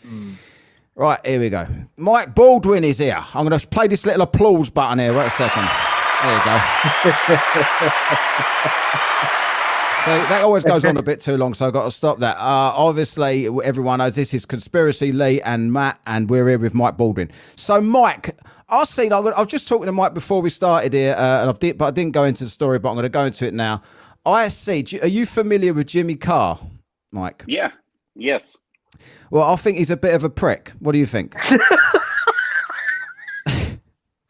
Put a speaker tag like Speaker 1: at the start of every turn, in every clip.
Speaker 1: Mm.
Speaker 2: Right, here we go. Mike Baldwin is here. I'm going to play this little applause button here. Wait a second. There you go. So that always goes on a bit too long, so I've got to stop that. Obviously, everyone knows this is Conspiracy, Lee and Matt, and we're here with Mike Baldwin. So, Mike, I was just talking to Mike before we started here, but I didn't go into the story, but I'm going to go into it now. Are you familiar with Jimmy Carr, Mike?
Speaker 3: Yeah. Yes.
Speaker 2: Well, I think he's a bit of a prick. What do you think?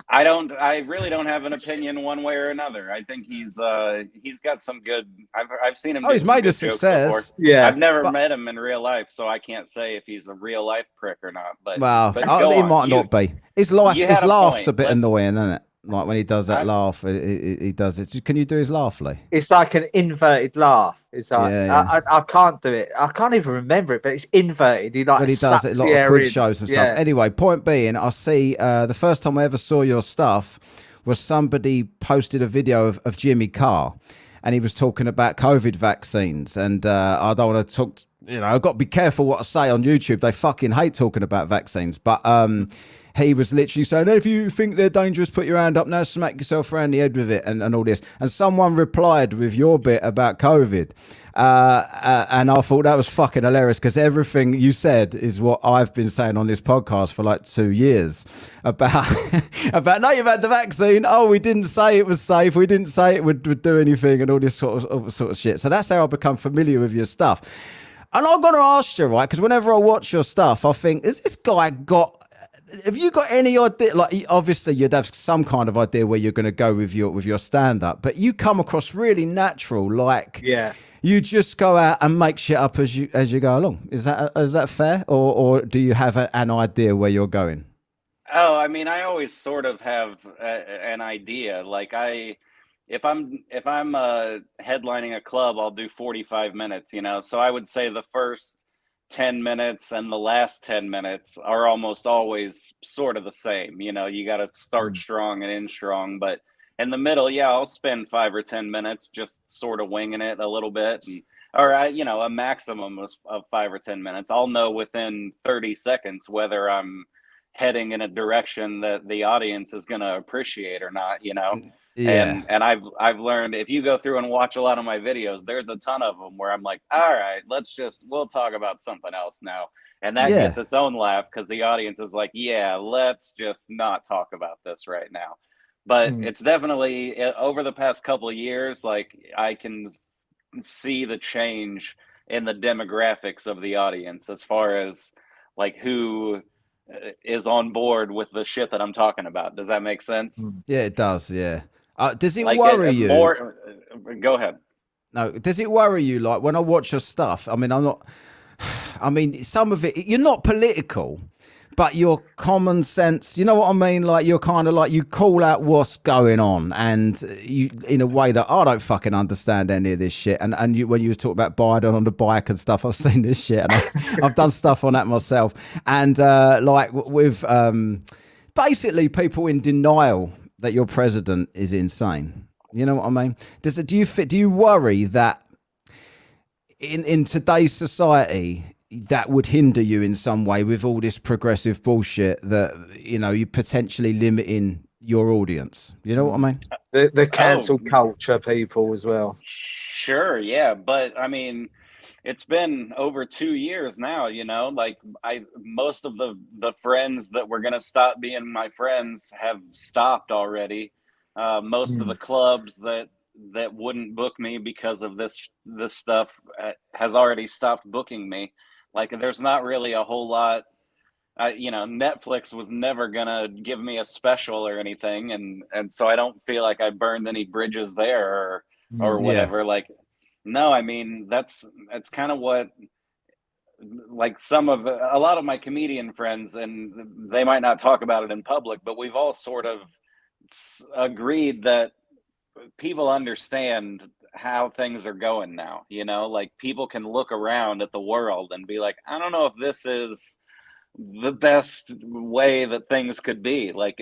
Speaker 3: I really don't have an opinion one way or another. I think he's got some good. I've seen him.
Speaker 2: Oh, he's made a success.
Speaker 3: Yeah, I've never met him in real life, so I can't say if he's a real life prick or not. But
Speaker 2: he might not be. His laugh's a bit annoying, isn't it? Like when he does that laugh, he does it. Can you do his laugh, Lee?
Speaker 1: It's like an inverted laugh. It's like I can't do it. I can't even remember it, but it's inverted. He does it a lot of quiz
Speaker 2: shows and stuff. Anyway, point being, I see the first time I ever saw your stuff was somebody posted a video of Jimmy Carr, and he was talking about COVID vaccines. And I don't want to talk. I've got to be careful what I say on YouTube. They fucking hate talking about vaccines, but he was literally saying, if you think they're dangerous, put your hand up now, smack yourself around the head with it, and all this. And someone replied with your bit about COVID. And I thought that was fucking hilarious, because everything you said is what I've been saying on this podcast for like 2 years about, no, you've had the vaccine. Oh, we didn't say it was safe. We didn't say it would do anything, and all this sort of shit. So that's how I become familiar with your stuff. And I'm going to ask you, right, because whenever I watch your stuff, I think, has this guy have you got any idea? Like, obviously, you'd have some kind of idea where you're going to go with your stand-up, but you come across really natural. Like, you just go out and make shit up as you go along. Is that fair, or do you have an idea where you're going?
Speaker 3: Oh, I mean, I always sort of have an idea. Like, if I'm headlining a club, I'll do 45 minutes. So I would say the first 10 minutes and the last 10 minutes are almost always sort of the same. You got to start strong and end strong, but in the middle, I'll spend 5 or 10 minutes just sort of winging it a little bit, or a maximum of 5 or 10 minutes. I'll know within 30 seconds whether I'm heading in a direction that the audience is going to appreciate or not.
Speaker 2: Yeah.
Speaker 3: And I've learned, if you go through and watch a lot of my videos, there's a ton of them where I'm like, all right, we'll talk about something else now. And that gets its own laugh, because the audience is like, let's just not talk about this right now. But it's definitely, over the past couple of years, like, I can see the change in the demographics of the audience as far as like who is on board with the shit that I'm talking about. Does that make sense?
Speaker 2: Yeah, it does. Yeah. Does it worry you?
Speaker 3: Go ahead.
Speaker 2: No, does it worry you? Like, when I watch your stuff, I mean, some of it, you're not political, but your common sense, you know what I mean? Like, you're kind of like, you call out what's going on, and you, in a way that I don't fucking understand any of this shit. And when you was talking about Biden on the bike and stuff, I've seen this shit, and I've done stuff on that myself. And like with basically people in denial that your president is insane. You know what I mean? Do you worry that in today's society that would hinder you in some way with all this progressive bullshit that, you're potentially limiting your audience? You know what I mean?
Speaker 1: The cancel culture people as well.
Speaker 3: Sure, yeah. But I mean, it's been over 2 years now, like most of the friends that were going to stop being my friends have stopped already. Most of the clubs that wouldn't book me because of this stuff has already stopped booking me. Like, there's not really a whole lot. Netflix was never gonna give me a special or anything, and so I don't feel like I burned any bridges there or whatever. Like, no, I mean, that's kind of what, like, a lot of my comedian friends, and they might not talk about it in public, but we've all sort of agreed that people understand how things are going now. Like, people can look around at the world and be like, I don't know if this is the best way that things could be. Like,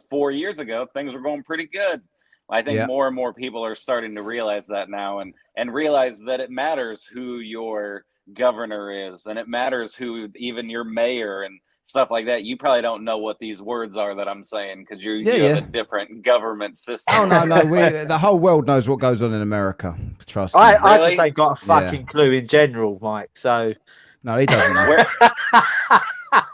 Speaker 3: 4 years ago, things were going pretty good. I think more and more people are starting to realize that now, and realize that it matters who your governor is, and it matters who even your mayor and stuff like that. You probably don't know what these words are that I'm saying because you have a different government system.
Speaker 2: Oh no, the whole world knows what goes on in America. Trust me.
Speaker 1: I just ain't got a fucking clue in general, Mike. So
Speaker 2: no, he doesn't know.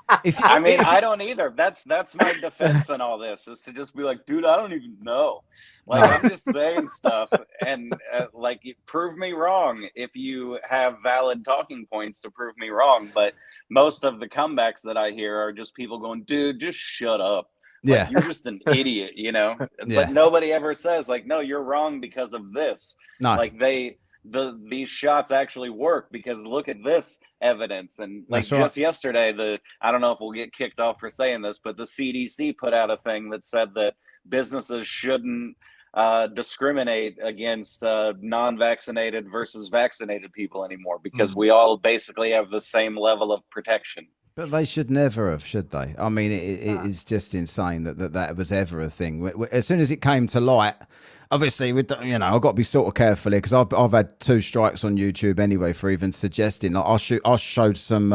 Speaker 3: I don't either. That's my defense in all this, is to just be like, dude, I don't even know. Like, I'm just saying stuff, and like, prove me wrong if you have valid talking points to prove me wrong. But most of the comebacks that I hear are just people going, dude, just shut up. Like, you're just an idiot, you know? But nobody ever says, like, no, you're wrong because of this. No. Like, these shots actually work because look at this evidence. And like just yesterday, I don't know if we'll get kicked off for saying this, but the CDC put out a thing that said that businesses shouldn't discriminate against non-vaccinated versus vaccinated people anymore because we all basically have the same level of protection.
Speaker 2: But they should never have, should they? I mean, it is just insane that was ever a thing. As soon as it came to light, obviously, I've got to be sort of careful here because I've had 2 strikes on YouTube anyway for even suggesting. I showed some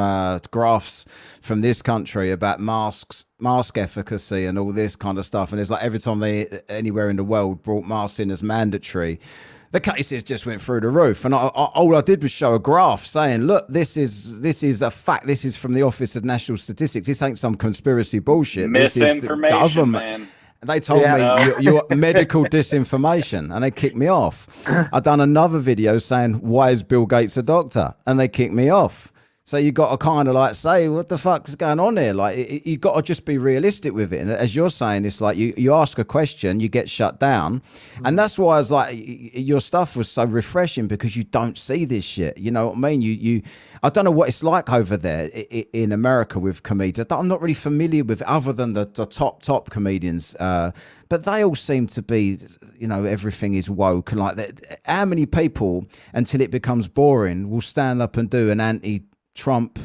Speaker 2: graphs from this country about mask efficacy and all this kind of stuff. And it's like every time anywhere in the world brought masks in as mandatory, the cases just went through the roof. And all I did was show a graph saying, look, this is a fact. This is from the Office of National Statistics. This ain't some conspiracy bullshit.
Speaker 3: Misinformation,
Speaker 2: this is the government. Man. They told me you're medical disinformation, and they kicked me off. I done another video saying, why is Bill Gates a doctor? And they kicked me off. So you got to kind of like say, what the fuck is going on here? Like, you got to just be realistic with it. And as you're saying, it's like you ask a question, you get shut down. And that's why I was like, your stuff was so refreshing because you don't see this shit. You know what I mean? I don't know what it's like over there in America with comedians. I'm not really familiar with other than the top comedians. But they all seem to be, everything is woke. And like that. How many people, until it becomes boring, will stand up and do an anti-Trump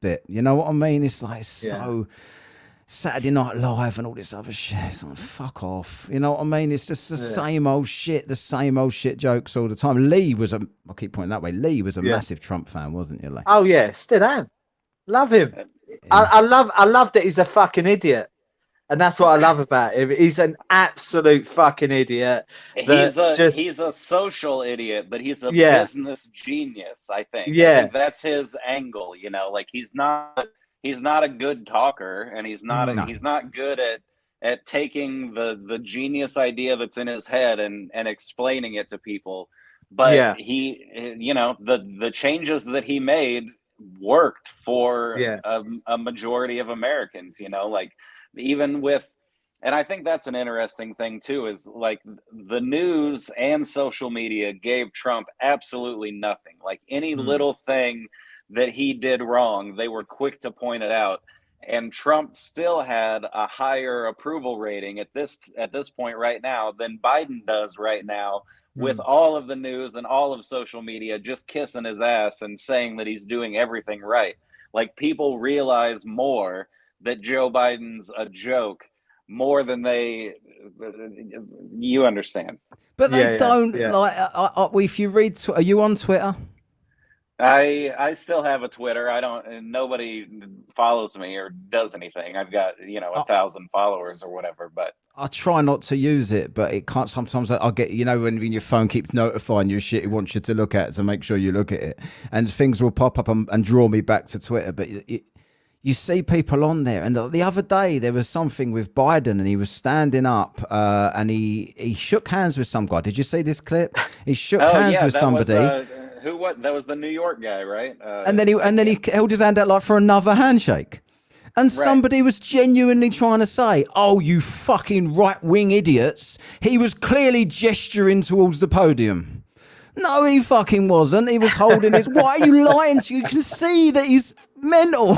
Speaker 2: bit? You know what I mean? It's like so Saturday Night Live and all this other shit. It's like, fuck off. You know what I mean? It's just the same old shit jokes all the time. I keep pointing that way. Lee was a massive Trump fan, wasn't you, Lee?
Speaker 1: Oh yeah, still am. Love him. I love that he's a fucking idiot. And that's what I love about him. He's an absolute fucking idiot.
Speaker 3: He's a social idiot, but he's a business genius, I think. Yeah. I think that's his angle, like he's not a good talker, and he's not good at taking the genius idea that's in his head and explaining it to people. But he, the changes that he made worked for a majority of Americans, like even with, and I think that's an interesting thing too, is like the news and social media gave Trump absolutely nothing. Like any little thing that he did wrong, they were quick to point it out. And Trump still had a higher approval rating at this point right now than Biden does right now, with all of the news and all of social media just kissing his ass and saying that he's doing everything right. Like, people realize more that Joe Biden's a joke more than you understand.
Speaker 2: But they don't. Like, if you read, are you on Twitter?
Speaker 3: I still have a Twitter. Nobody follows me or does anything. I've got 1,000 followers or whatever, but
Speaker 2: I try not to use it, but it can't. Sometimes I'll get, when your phone keeps notifying you shit it wants you to look at, to make sure you look at it, and things will pop up and draw me back to Twitter. But you see people on there, and the other day there was something with Biden, and he was standing up, and he shook hands with some guy. Did you see this clip? He shook hands with somebody.
Speaker 3: That was the New York guy, right?
Speaker 2: And then he held his hand out like for another handshake. And somebody was genuinely trying to say, oh, you fucking right-wing idiots. He was clearly gesturing towards the podium. No, he fucking wasn't. He was holding his... Why are you lying to you? You can see that he's mental.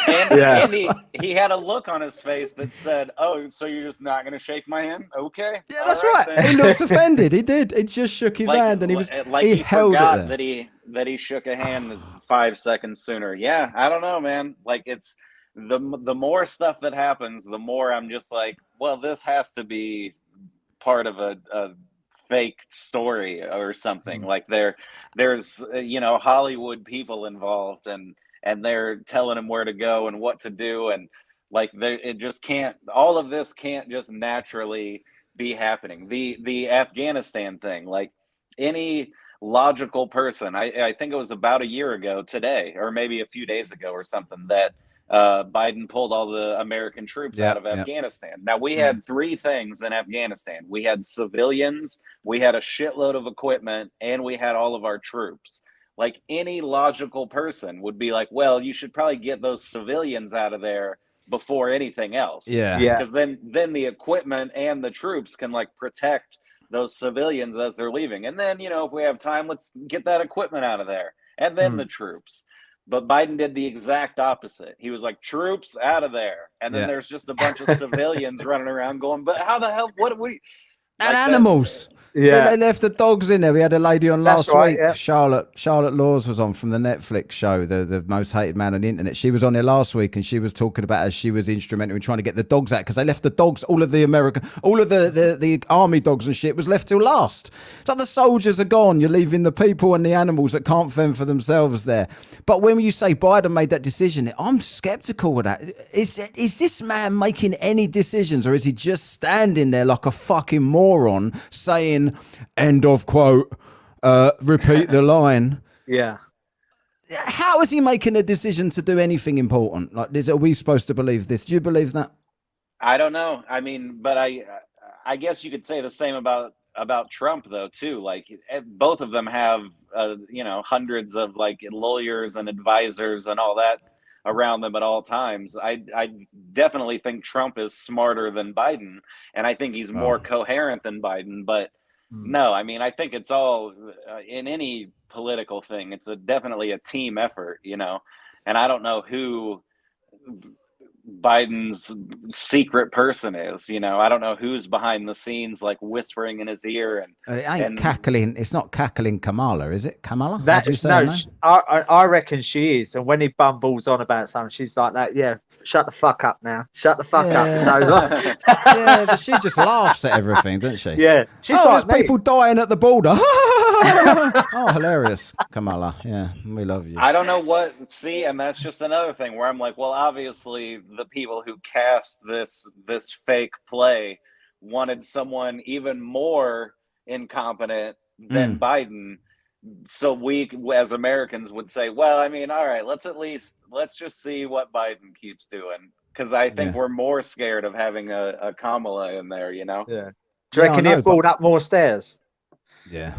Speaker 3: And he had a look on his face that said, oh, so you're just not going to shake my hand? Okay.
Speaker 2: Yeah, that's right. He looked offended. He did. He just shook his hand, and he held
Speaker 3: forgot
Speaker 2: it there.
Speaker 3: that he shook a hand 5 seconds sooner. Yeah, I don't know, man. Like, it's the more stuff that happens, the more I'm just like, well, this has to be part of a fake story or something. Like there's Hollywood people involved, and they're telling him where to go and what to do, and like it just can't. All of this can't just naturally be happening. The Afghanistan thing, like any logical person, I think it was about a year ago today, or maybe a few days ago or something, that Biden pulled all the American troops out of Afghanistan. Now, we had three things in Afghanistan. We had civilians, we had a shitload of equipment, and we had all of our troops. Like any logical person would be like, well, you should probably get those civilians out of there before anything else.
Speaker 2: Yeah.
Speaker 3: Because then the equipment and the troops can like protect those civilians as they're leaving. And then, if we have time, let's get that equipment out of there. And then the troops. But Biden did the exact opposite. He was like, troops out of there. And then there's just a bunch of civilians running around going, but how the hell, what do you...
Speaker 2: And like animals.
Speaker 1: Yeah.
Speaker 2: They left the dogs in there. We had a lady on last week.
Speaker 1: Yeah.
Speaker 2: Charlotte Laws was on from the Netflix show, the most hated man on the internet. She was on there last week, and she was talking about how she was instrumental in trying to get the dogs out, because they left the dogs, all of the army dogs and shit was left till last. It's like the soldiers are gone. You're leaving the people and the animals that can't fend for themselves there. But when you say Biden made that decision, I'm skeptical of that. Is this man making any decisions, or is he just standing there like a fucking moron saying, end of quote, repeat the line?
Speaker 1: Yeah.
Speaker 2: How is he making a decision to do anything important? Like, are we supposed to believe this? Do you believe that?
Speaker 3: I don't know. I mean, but I guess you could say the same about Trump though too. Like both of them have hundreds of like lawyers and advisors and all that around them at all times. I definitely think Trump is smarter than Biden, and I think he's more coherent than Biden. But no, I mean, I think it's all in any political thing. It's definitely a team effort, and I don't know who Biden's secret person is. I don't know who's behind the scenes, like whispering in his ear. And
Speaker 2: it ain't cackling. It's not cackling Kamala, is it? Kamala?
Speaker 1: I reckon she is. And when he bumbles on about something, she's like that. Yeah, shut the fuck up now. Shut the fuck up. It's over.
Speaker 2: Yeah, but she just laughs at everything, doesn't she?
Speaker 1: Yeah, she's
Speaker 2: like there's people dying at the border. Oh, hilarious, Kamala. Yeah, we love you.
Speaker 3: I don't know what. See, and that's just another thing where I'm like, well, obviously the people who cast this fake play wanted someone even more incompetent than Biden, so we as Americans would say, well, I mean, all right, let's just see what Biden keeps doing, because I think we're more scared of having a Kamala in there,
Speaker 1: Yeah. Do you reckon he'll fall up more stairs?
Speaker 2: Yeah.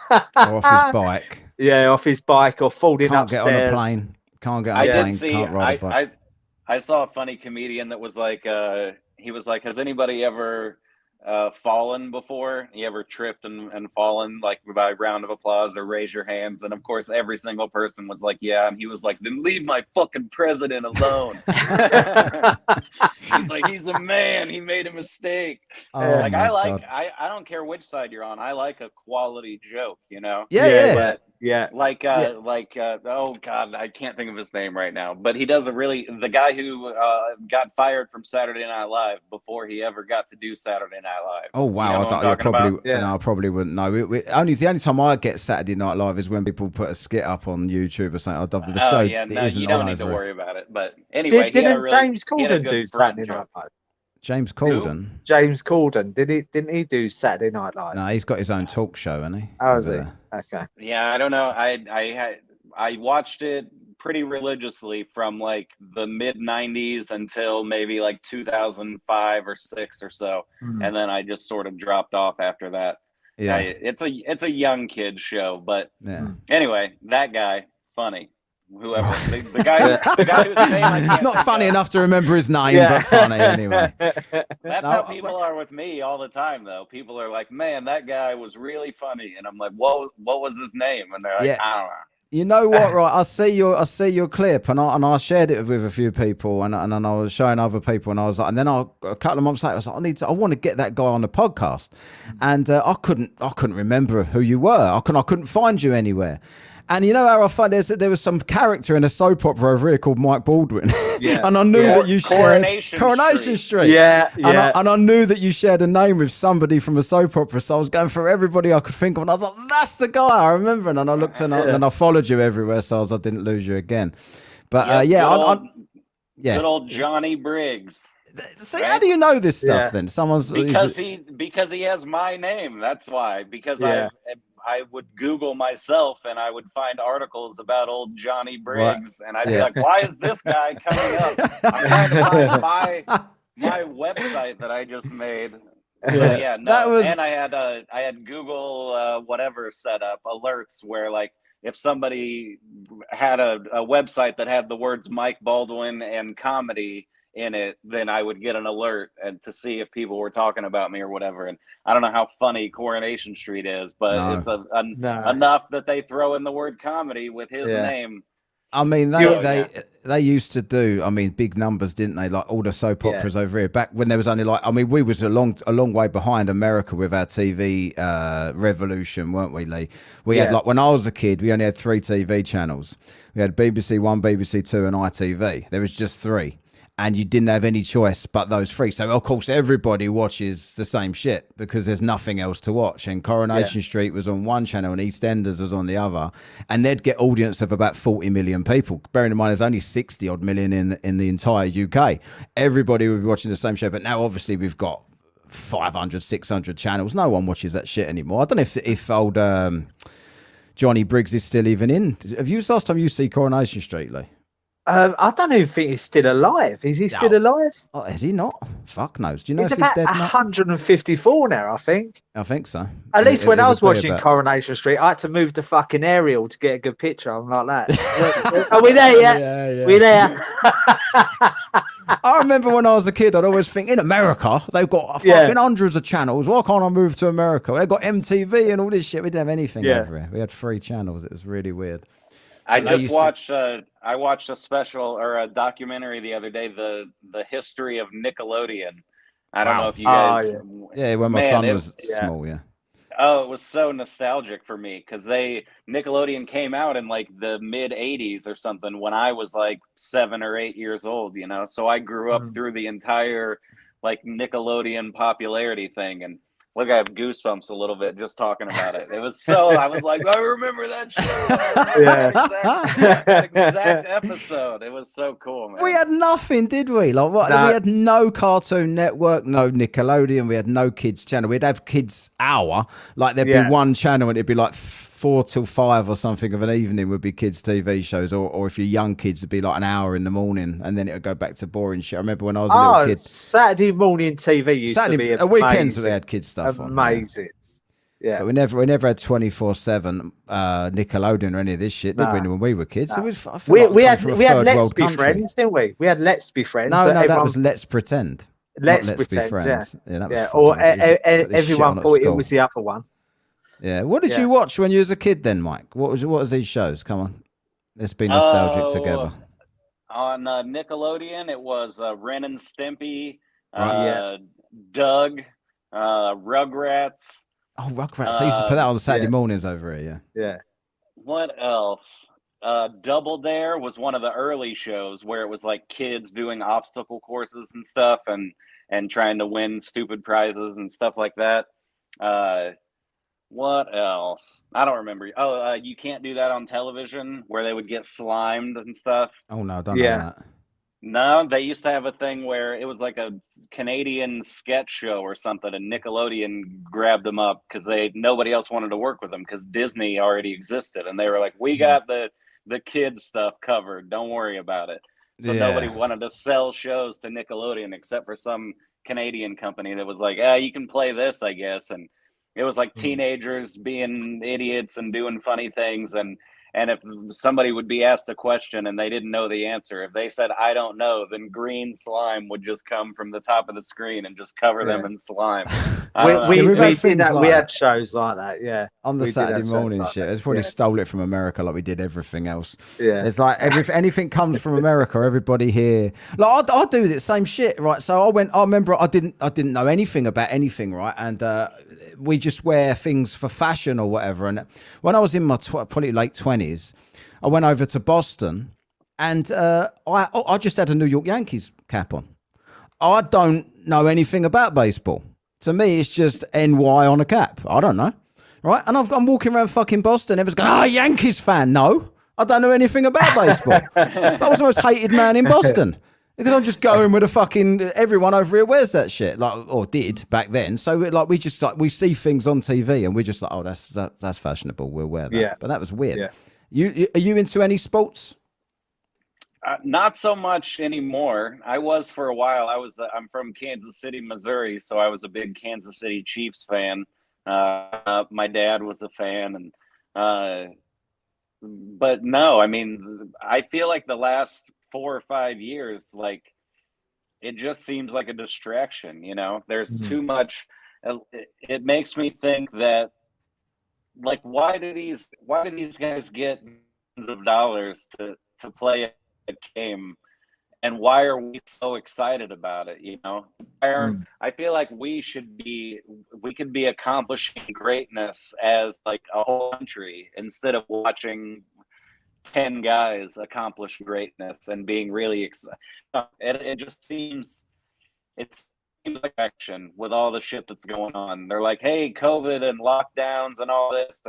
Speaker 2: Or off his bike.
Speaker 1: Yeah, off his bike, or falling upstairs.
Speaker 2: Can't get on a plane. Can't get on a plane. Can't ride a bike.
Speaker 3: I saw a funny comedian that was like, he was like, has anybody ever fallen before? You ever tripped and fallen, like by round of applause or raise your hands? And of course, every single person was like, yeah. And he was like, then leave my fucking president alone. He's like, he's a man. He made a mistake. I don't care which side you're on. I like a quality joke,
Speaker 2: Yeah.
Speaker 3: Oh God, I can't think of his name right now, but he does the guy who got fired from Saturday Night Live before he ever got to do Saturday Night Live.
Speaker 2: Oh wow, I probably wouldn't know. The only time I get Saturday Night Live is when people put a skit up on YouTube or something. The show.
Speaker 3: Yeah, no, you don't need to worry about it. But anyway,
Speaker 1: didn't James Corden do Saturday Night Live?
Speaker 2: James Corden.
Speaker 1: Who? James Corden. Didn't he do Saturday Night Live?
Speaker 2: No, he's got his own talk show, hasn't he?
Speaker 1: Oh, is he? Okay.
Speaker 3: Yeah, I don't know. I watched it pretty religiously from like the mid 90s until maybe like 2005 or 6 or so, and then I just sort of dropped off after that. Yeah, it's a young kid show, but anyway, that guy funny. Whoever the guy whose name I can't
Speaker 2: not funny enough to remember his name, but funny anyway.
Speaker 3: That's how people are with me all the time, though. People are like, "Man, that guy was really funny," and I'm like, "What was his name?" And they're like, "I don't know."
Speaker 2: You know what? Right, I see your clip, and I shared it with a few people, and I was showing other people, and I was like, and then a couple of months later, I was like, I want to get that guy on the podcast, and I couldn't remember who you were. I couldn't find you anywhere. And you know how I find there was some character in a soap opera over here called Mike Baldwin.
Speaker 1: Yeah.
Speaker 2: And I knew that you shared
Speaker 3: Coronation
Speaker 2: Street.
Speaker 1: Yeah, yeah.
Speaker 2: And I knew that you shared a name with somebody from a soap opera. So I was going through everybody I could think of. And I was like, that's the guy I remember. And then I looked and then I followed you everywhere. So I didn't lose you again. But
Speaker 3: good old Johnny Briggs.
Speaker 2: See, how do you know this stuff then?
Speaker 3: Because he has my name. That's why. Because I would Google myself and I would find articles about old Johnny Briggs, and I'd be like, "Why is this guy coming up?" I'm trying to find my website that I just made.
Speaker 2: Yeah,
Speaker 3: and I had Google whatever set up alerts where like if somebody had a website that had the words Mike Baldwin and comedy in it, then I would get an alert and to see if people were talking about me or whatever. And I don't know how funny Coronation Street is, but it's enough that they throw in the word comedy with his name.
Speaker 2: I mean, they used to do, I mean, big numbers, didn't they? Like all the soap operas over here back when there was only like, I mean, we was a long way behind America with our TV revolution, weren't we, Lee? We had like, when I was a kid, we only had 3 TV channels. We had BBC One, BBC Two and ITV. There was just 3. And you didn't have any choice but those 3. So, of course, everybody watches the same shit because there's nothing else to watch. And Coronation Street was on one channel and EastEnders was on the other. And they'd get audience of about 40 million people. Bearing in mind, there's only 60-odd million in the entire UK. Everybody would be watching the same show. But now, obviously, we've got 500, 600 channels. No one watches that shit anymore. I don't know if old Johnny Briggs is still even in. Have you last time you see Coronation Street, Lee?
Speaker 1: I don't even think he's still alive. Is he still alive?
Speaker 2: Oh, is he not? Fuck knows. Do you know
Speaker 1: He's
Speaker 2: if
Speaker 1: about
Speaker 2: he's dead?
Speaker 1: 154 now, I think.
Speaker 2: I think so.
Speaker 1: At least when I was watching Coronation Street, I had to move the fucking aerial to get a good picture. I'm like that. Are we there yet?
Speaker 2: Yeah.
Speaker 1: We're there.
Speaker 2: I remember when I was a kid, I'd always think, in America, they've got fucking hundreds of channels. Why can't I move to America? They've got MTV and all this shit. We didn't have anything over here. We had 3 channels. It was really weird.
Speaker 3: I watched a special or a documentary the other day, the history of Nickelodeon. I don't know if you guys.
Speaker 2: When my son was small,
Speaker 3: Oh, it was so nostalgic for me because Nickelodeon came out in like the mid '80s or something when I was like 7 or 8 years old. You know, so I grew up through the entire like Nickelodeon popularity thing, and look, I have goosebumps a little bit just talking about it. It was so, I was like, I remember that show. That exact episode. It was so cool, man.
Speaker 2: We had nothing, did we? Like what? No. We had no Cartoon Network, no Nickelodeon. We had no kids channel. We'd have Kids Hour. Like there'd be one channel and it'd be like 4 till 5 or something of an evening would be kids TV shows, or if you're young kids it'd be like an hour in the morning and then it would go back to boring shit. I remember when I was a little kid,
Speaker 1: Saturday morning TV used to be amazing.
Speaker 2: Weekends they had kids stuff
Speaker 1: amazing.
Speaker 2: But we never had 24/7 Nickelodeon or any of this shit, did we? When we were kids, it was.
Speaker 1: We had Let's Be Friends, didn't we? We had Let's Be Friends.
Speaker 2: No, that was Let's Pretend.
Speaker 1: Let's Pretend, be Friends.
Speaker 2: That was
Speaker 1: or everyone thought it was the other one.
Speaker 2: Yeah. What did you watch when you was a kid then, Mike? What was these shows? Come on. Let's be nostalgic together.
Speaker 3: On Nickelodeon, it was Ren and Stimpy, Doug, Rugrats.
Speaker 2: Oh, Rugrats. I used to put that on Saturday mornings over here,
Speaker 1: Yeah.
Speaker 3: What else? Double Dare was one of the early shows where it was like kids doing obstacle courses and stuff and trying to win stupid prizes and stuff like that. What else? I don't remember. You Can't Do That on Television, where they would get slimed and stuff.
Speaker 2: Oh no, I don't know that.
Speaker 3: No, they used to have a thing where it was like a Canadian sketch show or something, and Nickelodeon grabbed them up because nobody else wanted to work with them because Disney already existed, and they were like, "We got the kids stuff covered. Don't worry about it." So nobody wanted to sell shows to Nickelodeon except for some Canadian company that was like, you can play this, I guess, and it was like teenagers being idiots and doing funny things. And if somebody would be asked a question and they didn't know the answer, if they said, I don't know, then green slime would just come from the top of the screen and just cover them in slime. I don't
Speaker 1: we
Speaker 3: know.
Speaker 2: we've had
Speaker 1: did
Speaker 2: things
Speaker 1: that.
Speaker 2: like
Speaker 1: We
Speaker 2: that
Speaker 1: had shows like that. Yeah,
Speaker 2: on the
Speaker 1: we did
Speaker 2: Saturday
Speaker 1: have shows
Speaker 2: morning
Speaker 1: like
Speaker 2: shit.
Speaker 1: that.
Speaker 2: It's probably
Speaker 1: Yeah.
Speaker 2: stole it from America like we did everything else.
Speaker 1: Yeah.
Speaker 2: It's like anything comes from America, everybody here. Like I do the same shit, right? So I remember I didn't know anything about anything, right? And we just wear things for fashion or whatever. And when I was in my probably late 20s, I went over to Boston and I just had a New York Yankees cap on. I don't know anything about baseball. To me, it's just NY on a cap. I don't know. Right? And I'm walking around fucking Boston. Everyone's going, Yankees fan. No, I don't know anything about baseball. But I was the most hated man in Boston because I'm just going with a fucking everyone over here wears that shit, like, or did back then. So we see things on TV and we're just like, oh, that's fashionable. We'll wear that.
Speaker 1: Yeah.
Speaker 2: But that was weird.
Speaker 1: Yeah.
Speaker 2: Are you into any sports?
Speaker 3: Not so much anymore. I was for a while. I'm from Kansas City, Missouri, so I was a big Kansas City Chiefs fan. My dad was a fan, and but no, I mean, I feel like the last 4 or 5 years, like it just seems like a distraction. There's too much. It makes me think that, like, why do these guys get millions of dollars to play a game, and why are we so excited about it? I feel like we could be accomplishing greatness as like a whole country instead of watching 10 guys accomplish greatness and being really excited. It just seems it's like action with all the shit that's going on. They're like, hey, COVID and lockdowns and all this,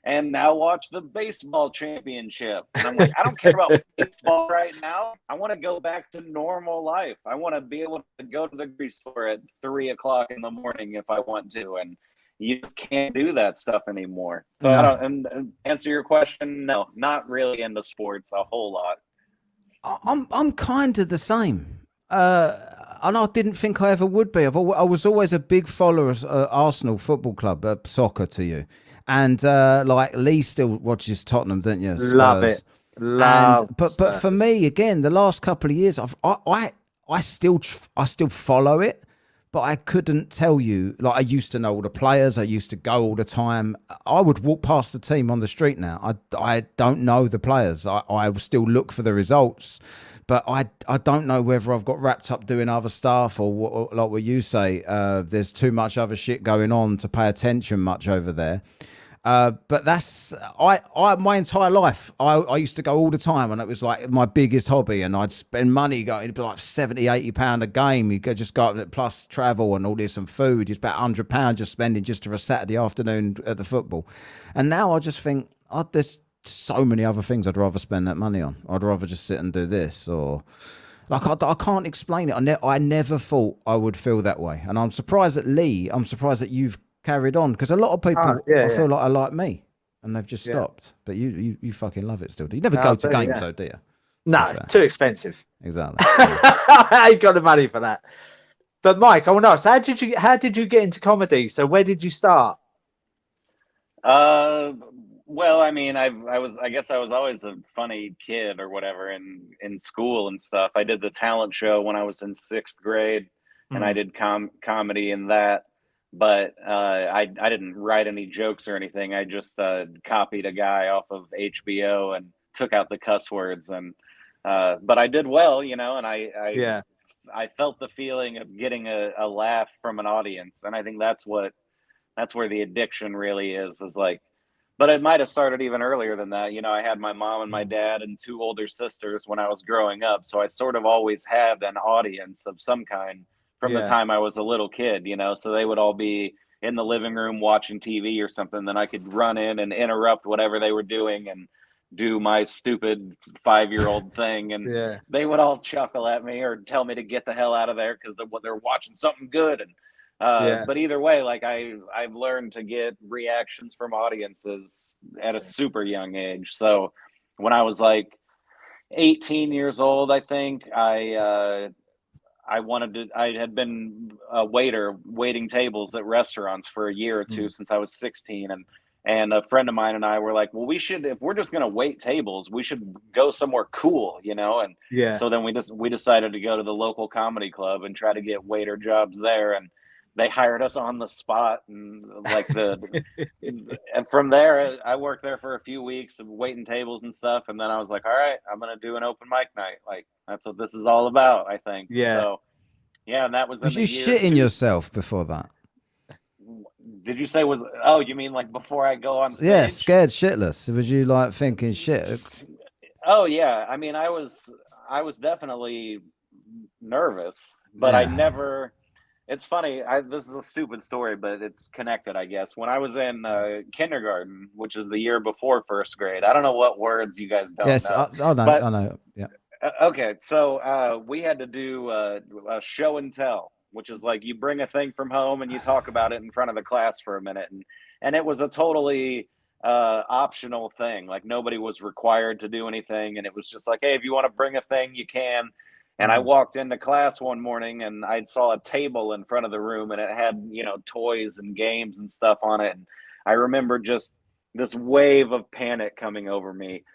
Speaker 3: and now watch the baseball championship. And I'm like, I don't care about baseball right now. I want to go back to normal life. I want to be able to go to the grocery store at 3:00 in the morning if I want to. And you just can't do that stuff anymore. So
Speaker 2: No.
Speaker 3: I don't, and answer your question, no, not really into sports a whole lot.
Speaker 2: I'm kind of the same. And I didn't think I ever would be. I was always a big follower of Arsenal Football Club, soccer to you. And like Lee still watches Tottenham, don't you? Spurs.
Speaker 1: Love it.
Speaker 2: But for me, again, the last couple of years, I still follow it, but I couldn't tell you. Like, I used to know all the players. I used to go all the time. I would walk past the team on the street now. I don't know the players. I will still look for the results. But I don't know whether I've got wrapped up doing other stuff or like what you say, there's too much other shit going on to pay attention much over there. But that's my entire life. I used to go all the time, and it was like my biggest hobby. And I'd spend money going. It'd be like £70-80 a game. You could just go up plus travel and all this and food. It's about £100 just spending just for a Saturday afternoon at the football. And now I just think, there's so many other things I'd rather spend that money on. I'd rather just sit and do this, or like I can't explain it. I never thought I would feel that way, and I'm surprised that you've carried on, because a lot of people I feel like are like me and they've just stopped. But you fucking love it still. Do you never go to games though, do you?
Speaker 1: No, too expensive.
Speaker 2: Exactly.
Speaker 1: I ain't got the money for that. But Mike, I want to ask, how did you get into comedy? So where did you start?
Speaker 3: Well, I mean, I guess I was always a funny kid or whatever in school and stuff. I did the talent show when I was in 6th grade, and I did comedy in that. But I didn't write any jokes or anything. I just copied a guy off of HBO and took out the cuss words. And but I did well, and I felt the feeling of getting a laugh from an audience, and I think that's where the addiction really is like. But it might have started even earlier than that. I had my mom and my dad and 2 older sisters when I was growing up. So I sort of always had an audience of some kind from the time I was a little kid, So they would all be in the living room watching TV or something. Then I could run in and interrupt whatever they were doing and do my stupid 5-year-old thing. And they would all chuckle at me or tell me to get the hell out of there because they're watching something good. And but either way, like I've learned to get reactions from audiences at a super young age. So when I was like 18 years old, I think I had been a waiter waiting tables at restaurants for a year or two since I was 16. And a friend of mine and I were like, well, if we're just going to wait tables, we should go somewhere cool, And so then we decided to go to the local comedy club and try to get waiter jobs there. And they hired us on the spot, and like and from there I worked there for a few weeks of waiting tables and stuff, and then I was like, all right, I'm gonna do an open mic night. Like that's what this is all about, I think.
Speaker 1: Yeah.
Speaker 3: So yeah, and that was in
Speaker 2: Was
Speaker 3: the
Speaker 2: you
Speaker 3: year
Speaker 2: shitting yourself before that?
Speaker 3: Did you say was? Oh, you mean like before I go on stage?
Speaker 2: Yeah, scared shitless. Was you like thinking shit?
Speaker 3: Oh yeah, I mean, I was definitely nervous, but I
Speaker 2: Yeah.
Speaker 3: never. It's funny. This is a stupid story, but it's connected, I guess. When I was in kindergarten, which is the year before first grade, I don't know what words you guys don't
Speaker 2: Yes,
Speaker 3: know,
Speaker 2: I know.
Speaker 3: but
Speaker 2: I know. Yeah.
Speaker 3: okay. So we had to do a show and tell, which is like you bring a thing from home and you talk about it in front of the class for a minute, and it was a totally optional thing. Like nobody was required to do anything, and it was just like, hey, if you want to bring a thing, you can. And I walked into class one morning and I saw a table in front of the room and it had, toys and games and stuff on it. And I remember just this wave of panic coming over me.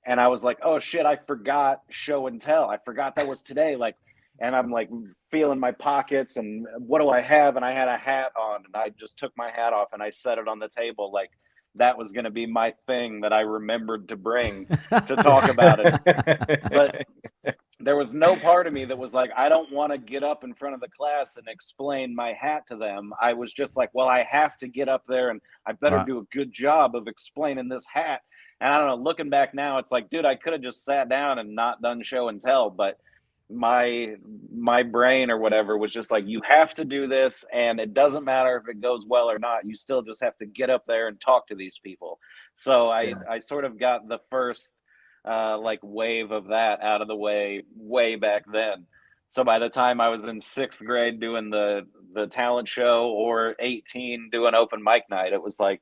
Speaker 3: And I was like, oh shit, I forgot show and tell. I forgot that was today. Like, and I'm like feeling my pockets and what do I have? And I had a hat on and I just took my hat off and I set it on the table like that was going to be my thing that I remembered to bring to talk about it. But there was no part of me that was like, I don't want to get up in front of the class and explain my hat to them. I was just like, well, I have to get up there and I better do a good job of explaining this hat. And I don't know, looking back now, it's like, dude, I could have just sat down and not done show and tell, but my brain or whatever was just like, you have to do this, and it doesn't matter if it goes well or not. You still just have to get up there and talk to these people. So I sort of got the first like wave of that out of the way back then. So by the time I was in 6th grade doing the talent show, or 18 doing open mic night, it was like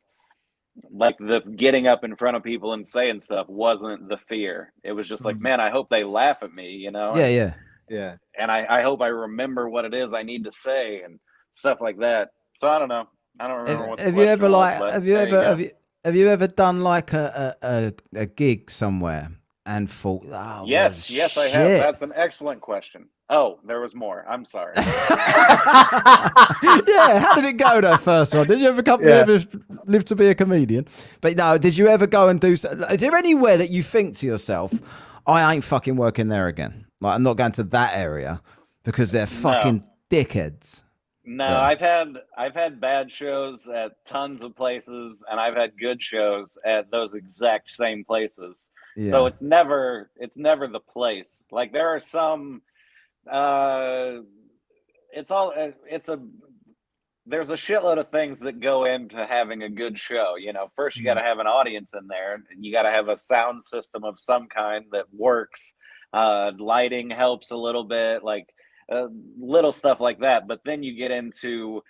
Speaker 3: the getting up in front of people and saying stuff wasn't the fear. It was just like, man, I hope they laugh at me,
Speaker 2: Yeah.
Speaker 3: And I hope I remember what it is I need to say and stuff like that. So I don't know. I don't remember what the
Speaker 2: Have you ever
Speaker 3: question was,
Speaker 2: have you ever done like a gig somewhere and thought, oh,
Speaker 3: yes, I have. That's an excellent question. Oh, there was more. I'm sorry.
Speaker 2: Yeah, how did it go that first one? Did you ever live to be a comedian? But no, did you ever go and do? Is there anywhere that you think to yourself, I ain't fucking working there again? Like I'm not going to that area because they're fucking dickheads.
Speaker 3: No, yeah. I've had bad shows at tons of places, and I've had good shows at those exact same places. Yeah. So it's never the place. Like there are some. There's a shitload of things that go into having a good show. First you got to have an audience in there, and you got to have a sound system of some kind that works. Lighting helps a little bit, like little stuff like that. But then you get into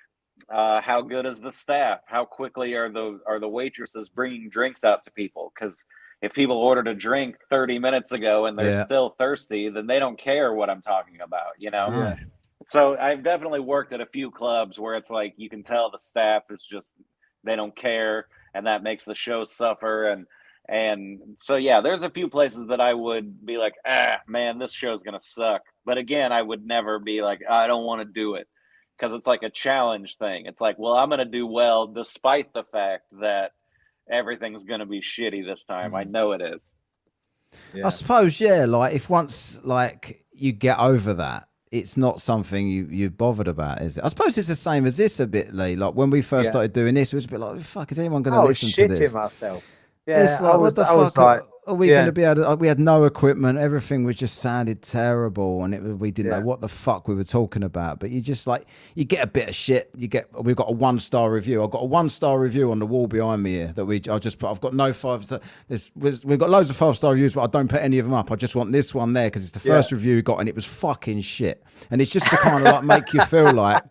Speaker 3: how good is the staff? How quickly are the waitresses bringing drinks out to people? Because if people ordered a drink 30 minutes ago and they're still thirsty, then they don't care what I'm talking about,
Speaker 2: Yeah.
Speaker 3: So I've definitely worked at a few clubs where it's like you can tell the staff is just, they don't care, and that makes the show suffer. And so yeah, there's a few places that I would be like, man, this show's gonna suck. But again, I would never be like, I don't want to do it, because it's like a challenge thing. It's like, well, I'm gonna do well despite the fact that everything's gonna be shitty this time. I know it is.
Speaker 2: I suppose, like if once like you get over that, it's not something you're bothered about, is it? I suppose it's the same as this a bit, Lee. Like when we first started doing this, it was a bit like, fuck, is anyone going to listen to this?
Speaker 1: I was shitting myself. Yeah,
Speaker 2: it's like, what the fuck are we going to be able to? We had no equipment. Everything was just sounded terrible, and we didn't know what the fuck we were talking about. But you just like, you get a bit of shit. We've got a 1-star review. I've got a 1-star review on the wall behind me here that I'll just put. I've got no 5. We've got loads of 5-star reviews, but I don't put any of them up. I just want this one there because it's the first review we got, and it was fucking shit. And it's just to kind of like make you feel like,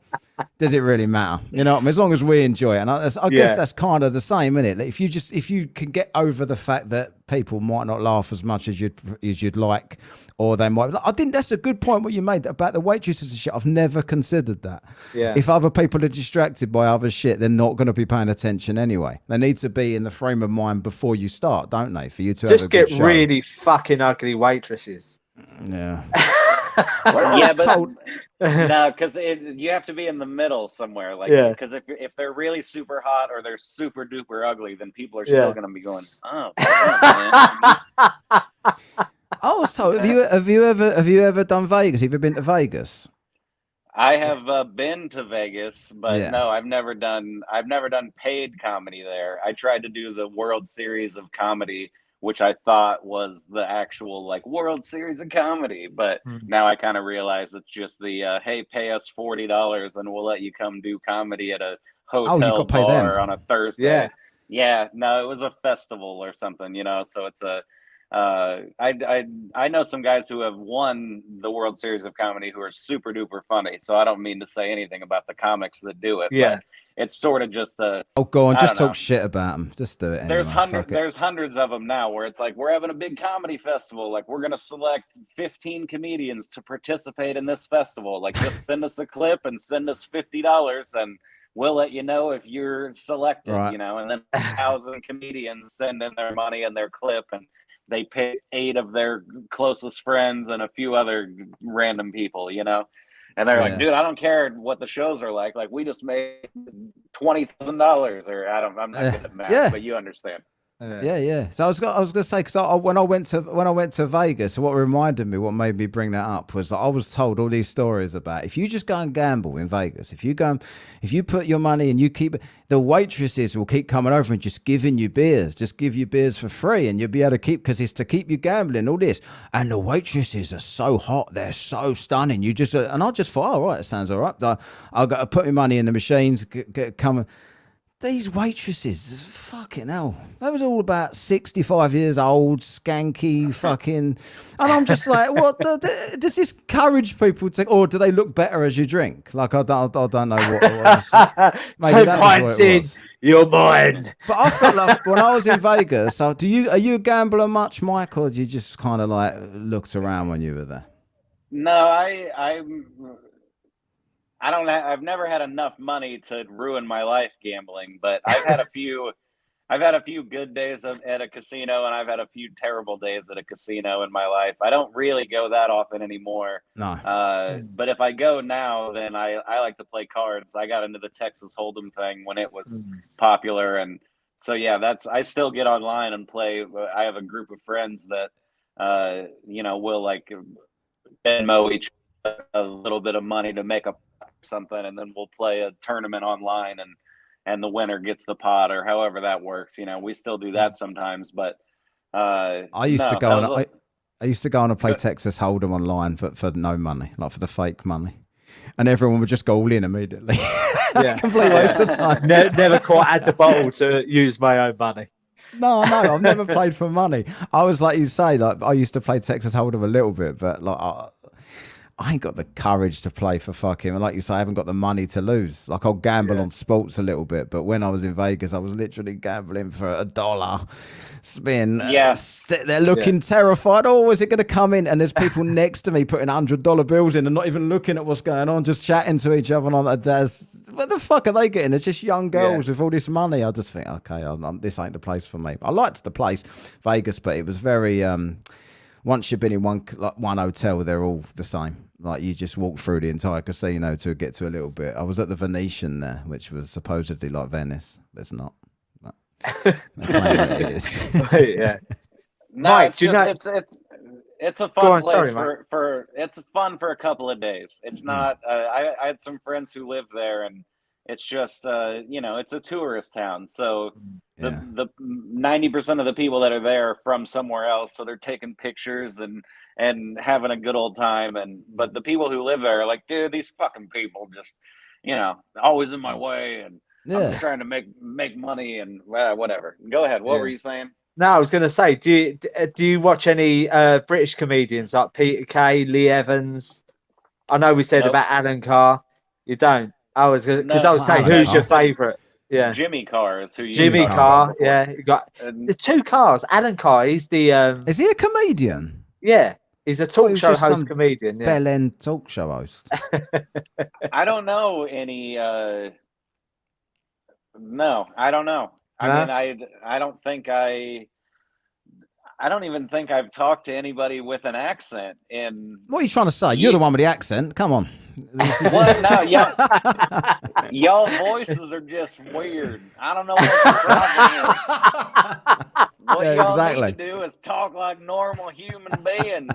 Speaker 2: does it really matter? You know what I mean? As long as we enjoy it. And I guess that's kind of the same, isn't it? Like if you can get over the fact that people might not laugh as much as you'd like, or they might. That's a good point what you made about the waitresses and shit. I've never considered that. Yeah. If other people are distracted by other shit, they're not going to be paying attention anyway. They need to be in the frame of mind before you start, don't they? For you to
Speaker 1: just
Speaker 2: have a good
Speaker 1: get
Speaker 2: show.
Speaker 1: Really fucking ugly waitresses.
Speaker 2: Yeah. Well, I
Speaker 3: Yeah,
Speaker 2: was
Speaker 3: but
Speaker 2: told.
Speaker 3: no, because you have to be in the middle somewhere. Like,
Speaker 1: Yeah.
Speaker 3: because if they're really super hot or they're super duper ugly, then people are still
Speaker 1: Yeah.
Speaker 3: going to be going, "Oh, damn, man."
Speaker 2: I was told. Have you ever done Vegas? Have you ever been to Vegas?
Speaker 3: I have been to Vegas, but
Speaker 2: Yeah.
Speaker 3: no, I've never done paid comedy there. I tried to do the World Series of Comedy, which I thought was the actual like World Series of Comedy, but
Speaker 1: Mm.
Speaker 3: now I kind of realize it's just the hey, pay us $40 and we'll let you come do comedy at a
Speaker 2: Oh, you
Speaker 3: hotel
Speaker 2: got to pay
Speaker 3: bar on a
Speaker 2: them.
Speaker 1: Yeah.
Speaker 3: Thursday. Yeah, no, it was a festival or something, so it's a I know some guys who have won the World Series of Comedy who are super duper funny. So I don't mean to say anything about the comics that do it, but
Speaker 1: Yeah.
Speaker 3: it's sort of just
Speaker 2: Oh, go on.
Speaker 3: I
Speaker 2: Just
Speaker 3: don't
Speaker 2: talk
Speaker 3: know.
Speaker 2: shit about them. Just do it anyway. Fuck it.
Speaker 3: There's hundreds of them now where it's like we're having a big comedy festival. Like we're gonna select 15 comedians to participate in this festival. Like just send us a clip and send us $50 and we'll let you know if you're selected.
Speaker 2: Right.
Speaker 3: And then 1,000 comedians send in their money and their clip and they pick 8 of their closest friends and a few other random people, and they're like,
Speaker 2: Yeah.
Speaker 3: dude, I don't care what the shows are like. Like we just made $20,000 or I'm not good at math,
Speaker 2: Yeah.
Speaker 3: but you understand.
Speaker 2: Yeah. So I was gonna say because when I went to Vegas, what reminded me, what made me bring that up was that I was told all these stories about if you just go and gamble in Vegas, if you put your money and you keep the waitresses will keep coming over and just giving you beers, just give you beers for free, and you'll be able to keep because it's to keep you gambling. All this, and the waitresses are so hot, they're so stunning. You just and I just thought, all right, it sounds all right. I'll go put my money in the machines, come. These waitresses, fucking hell. They was all about 65 years old, skanky, fucking. And I'm just like, what? Does this encourage people to, or do they look better as you drink? Like, I don't know what it was. Maybe
Speaker 1: So
Speaker 2: that was
Speaker 1: pints
Speaker 2: what it
Speaker 1: in,
Speaker 2: was.
Speaker 1: you're mine.
Speaker 2: But I felt like when I was in Vegas, are you a gambler much, Mike, or did you just kind of like looked around when you were there?
Speaker 3: No, I don't. I've never had enough money to ruin my life gambling, but I've had a few. I've had a few good days at a casino, and I've had a few terrible days at a casino in my life. I don't really go that often anymore.
Speaker 2: No.
Speaker 3: But if I go now, then I like to play cards. I got into the Texas Hold'em thing when it was popular, and so yeah, I still get online and play. I have a group of friends that will like Venmo each other a little bit of money to make a something, and then we'll play a tournament online and the winner gets the pot or however that works. We still do that sometimes, but
Speaker 2: I used to
Speaker 3: no,
Speaker 2: go
Speaker 3: that
Speaker 2: on.
Speaker 3: was a
Speaker 2: I used to go on and play
Speaker 3: good.
Speaker 2: Texas Hold'em online for no money, like for the fake money, and everyone would just go all in immediately.
Speaker 1: Yeah.
Speaker 2: Complete waste of time.
Speaker 1: Never quite had the bottle to use my own money.
Speaker 2: No, I've never played for money. I was like you say, like I used to play Texas Hold'em a little bit, but like I ain't got the courage to play for fucking. Like you say, I haven't got the money to lose. Like I'll gamble on sports a little bit, but when I was in Vegas, I was literally gambling for $1 spin.
Speaker 3: Yeah.
Speaker 2: They're looking terrified. Oh, is it going to come in? And there's people next to me putting $100 bills in and not even looking at what's going on, just chatting to each other. And I'm like, what the fuck are they getting? It's just young girls with all this money. I just think, okay, this ain't the place for me. I liked the place, Vegas, but it was very. Once you've been in one hotel, they're all the same. Like you just walk through the entire casino to get to a little bit. I was at the Venetian there, which was supposedly like Venice, but it's not. But it is.
Speaker 1: Yeah.
Speaker 3: No,
Speaker 1: Mike,
Speaker 3: it's
Speaker 1: do you
Speaker 3: just
Speaker 1: know?
Speaker 3: it's a
Speaker 1: Go
Speaker 3: fun
Speaker 1: on,
Speaker 3: place
Speaker 1: sorry, Mike.
Speaker 3: for it's fun for a couple of days. It's not. I had some friends who live there, and it's just it's a tourist town. So
Speaker 2: Yeah.
Speaker 3: the 90% of the people that are there are from somewhere else, so they're taking pictures and having a good old time. But the people who live there are like, dude, these fucking people just always in my way, and I'm just trying to make money and whatever. Go ahead. What were you saying?
Speaker 1: No, I was going to say, do you watch any British comedians like Peter Kay, Lee Evans? I know we said
Speaker 3: Nope.
Speaker 1: about Alan Carr. You don't. I was because I was saying,
Speaker 2: Alan
Speaker 1: who's
Speaker 2: Carr.
Speaker 1: your favourite? Yeah,
Speaker 3: Jimmy Carr is who you
Speaker 2: Jimmy
Speaker 3: were talking
Speaker 2: Carr.
Speaker 3: about before.
Speaker 1: Yeah, you got the 2 Cars. Alan Carr, he's the
Speaker 2: Is he a comedian?
Speaker 1: yeah, he's a
Speaker 2: I thought he
Speaker 1: talk
Speaker 2: was
Speaker 1: show
Speaker 2: just
Speaker 1: host
Speaker 2: some
Speaker 1: comedian. Yeah.
Speaker 2: bell end talk show host.
Speaker 3: I don't know any. No, I don't know. I
Speaker 1: No?
Speaker 3: mean, I don't think I I don't even think I've talked to anybody with an accent in.
Speaker 2: What are you trying to say? You're the one with the accent. Come on.
Speaker 3: Well, no, y'all voices are just weird. I don't know what the problem is. What y'all need to do is talk like normal human beings.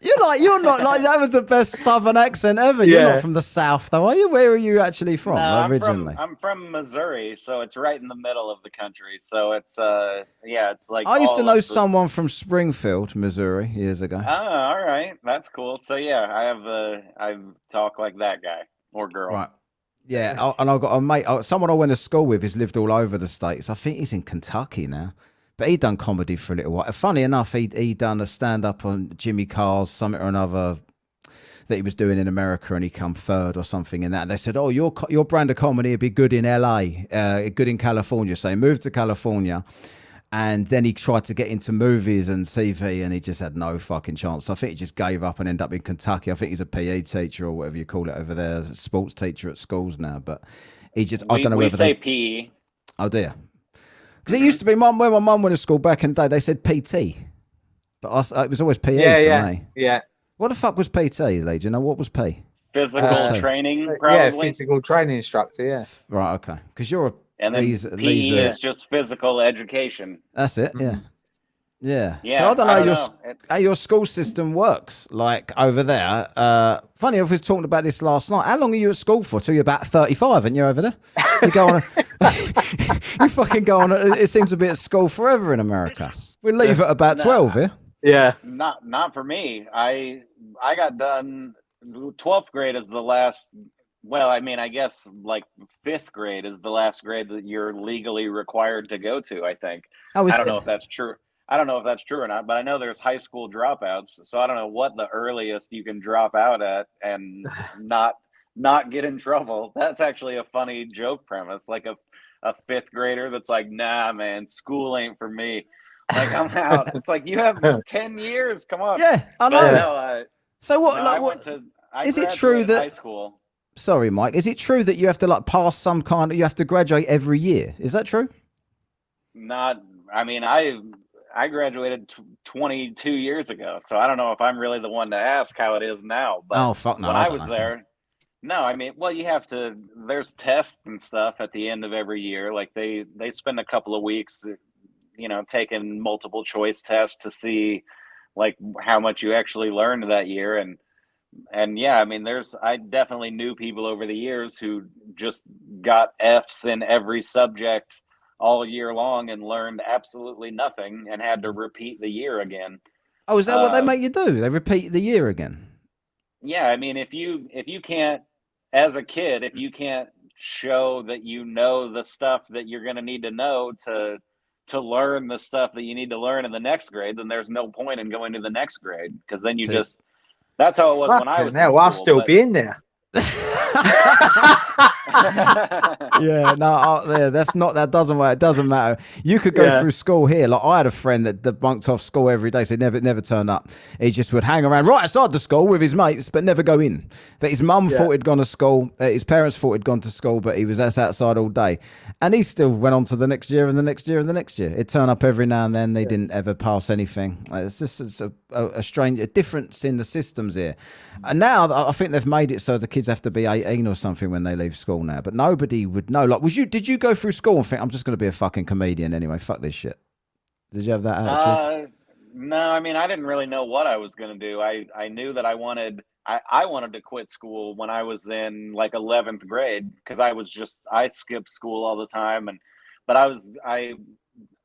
Speaker 2: You're not like that was the best Southern accent ever. You're not from the South, though, are you? Where are you actually from originally?
Speaker 3: I'm from Missouri, so it's right in the middle of the country. So it's it's like
Speaker 2: I used to know someone from Springfield, Missouri, years ago.
Speaker 3: Oh, all right, that's cool. So yeah, I talk like that guy or girl.
Speaker 2: Right. Yeah, and I've got a mate, someone I went to school with. He's lived all over the states. I think he's in Kentucky now. But he done comedy for a little while. Funny enough, he done a stand-up on Jimmy Carr's something or another that he was doing in America, and he come third or something in that. And they said, oh, your brand of comedy would be good in LA, good in California. So he moved to California, and then he tried to get into movies and TV, and he just had no fucking chance. So I think he just gave up and ended up in Kentucky. I think he's a PE teacher or whatever you call it over there, a sports teacher at schools now. But he just, I don't know whether
Speaker 3: say PE.
Speaker 2: Oh, dear. Because it used to be, when my mum went to school back in the day, they said PT. But it was always PE for me.
Speaker 1: Yeah.
Speaker 2: What the fuck was PT, Lee? Do you know what was P?
Speaker 3: Physical training, probably.
Speaker 1: Yeah, physical training instructor, yeah.
Speaker 2: Right, okay. Because you're a...
Speaker 3: And then PE is just physical education.
Speaker 2: That's it, yeah. Yeah. So I don't know how your school system works, like over there. Funny enough, we was talking about this last night. How long are you at school for? Till you're about 35, and you're over there? You go on you fucking go on it seems to be at school forever in America. We leave at about 12 here.
Speaker 1: Yeah.
Speaker 3: Not for me. I got done 12th grade is the last. Well, I mean, I guess like 5th grade is the last grade that you're legally required to go to, I think. I don't know if that's true. I don't know if that's true or not, but I know there's high school dropouts. So I don't know what the earliest you can drop out at and not get in trouble. That's actually a funny joke premise. Like a 5th grader that's like, nah, man, school ain't for me. Like, I'm out. It's like, you have 10 years. Come on.
Speaker 2: Yeah, I know. So what?
Speaker 3: No,
Speaker 2: like, is it true that
Speaker 3: high school?
Speaker 2: Sorry, Mike. Is it true that you have to like pass some kind? You have to graduate every year. Is that true?
Speaker 3: Not. I mean, I graduated 22 years ago, so I don't know if I'm really the one to ask how it is now. But
Speaker 2: oh fuck no!
Speaker 3: When I was there, no, I mean, well, you have to. There's tests and stuff at the end of every year. Like they spend a couple of weeks, taking multiple choice tests to see like how much you actually learned that year. And yeah, I mean, I definitely knew people over the years who just got Fs in every subject all year long and learned absolutely nothing and had to repeat the year again.
Speaker 2: Oh, is that what they make you do? They repeat the year again?
Speaker 3: Yeah, I mean, if you can't, as a kid, if you can't show that you know the stuff that you're going to need to know to learn the stuff that you need to learn in the next grade, then there's no point in going to the next grade, because then you that's how it was when I was in school.
Speaker 1: I'll still be in there.
Speaker 2: Yeah, no, that doesn't work. It doesn't matter. You could go through school here. Like I had a friend that bunked off school every day, so he never turned up. He just would hang around right outside the school with his mates, but never go in. But his mum thought he'd gone to school. His parents thought he'd gone to school, but he was outside all day. And he still went on to the next year and the next year and the next year. He'd turn up every now and then. They didn't ever pass anything. It's a strange difference in the systems here. And now I think they've made it so the kids have to be 18 or something when they leave school now. But nobody would know. Like, did you go through school and think, I'm just going to be a fucking comedian anyway? Fuck this shit. Did you have that attitude?
Speaker 3: No, I mean, I didn't really know what I was going to do. I knew that I wanted to quit school when I was in like 11th grade, because I skipped school all the time. But I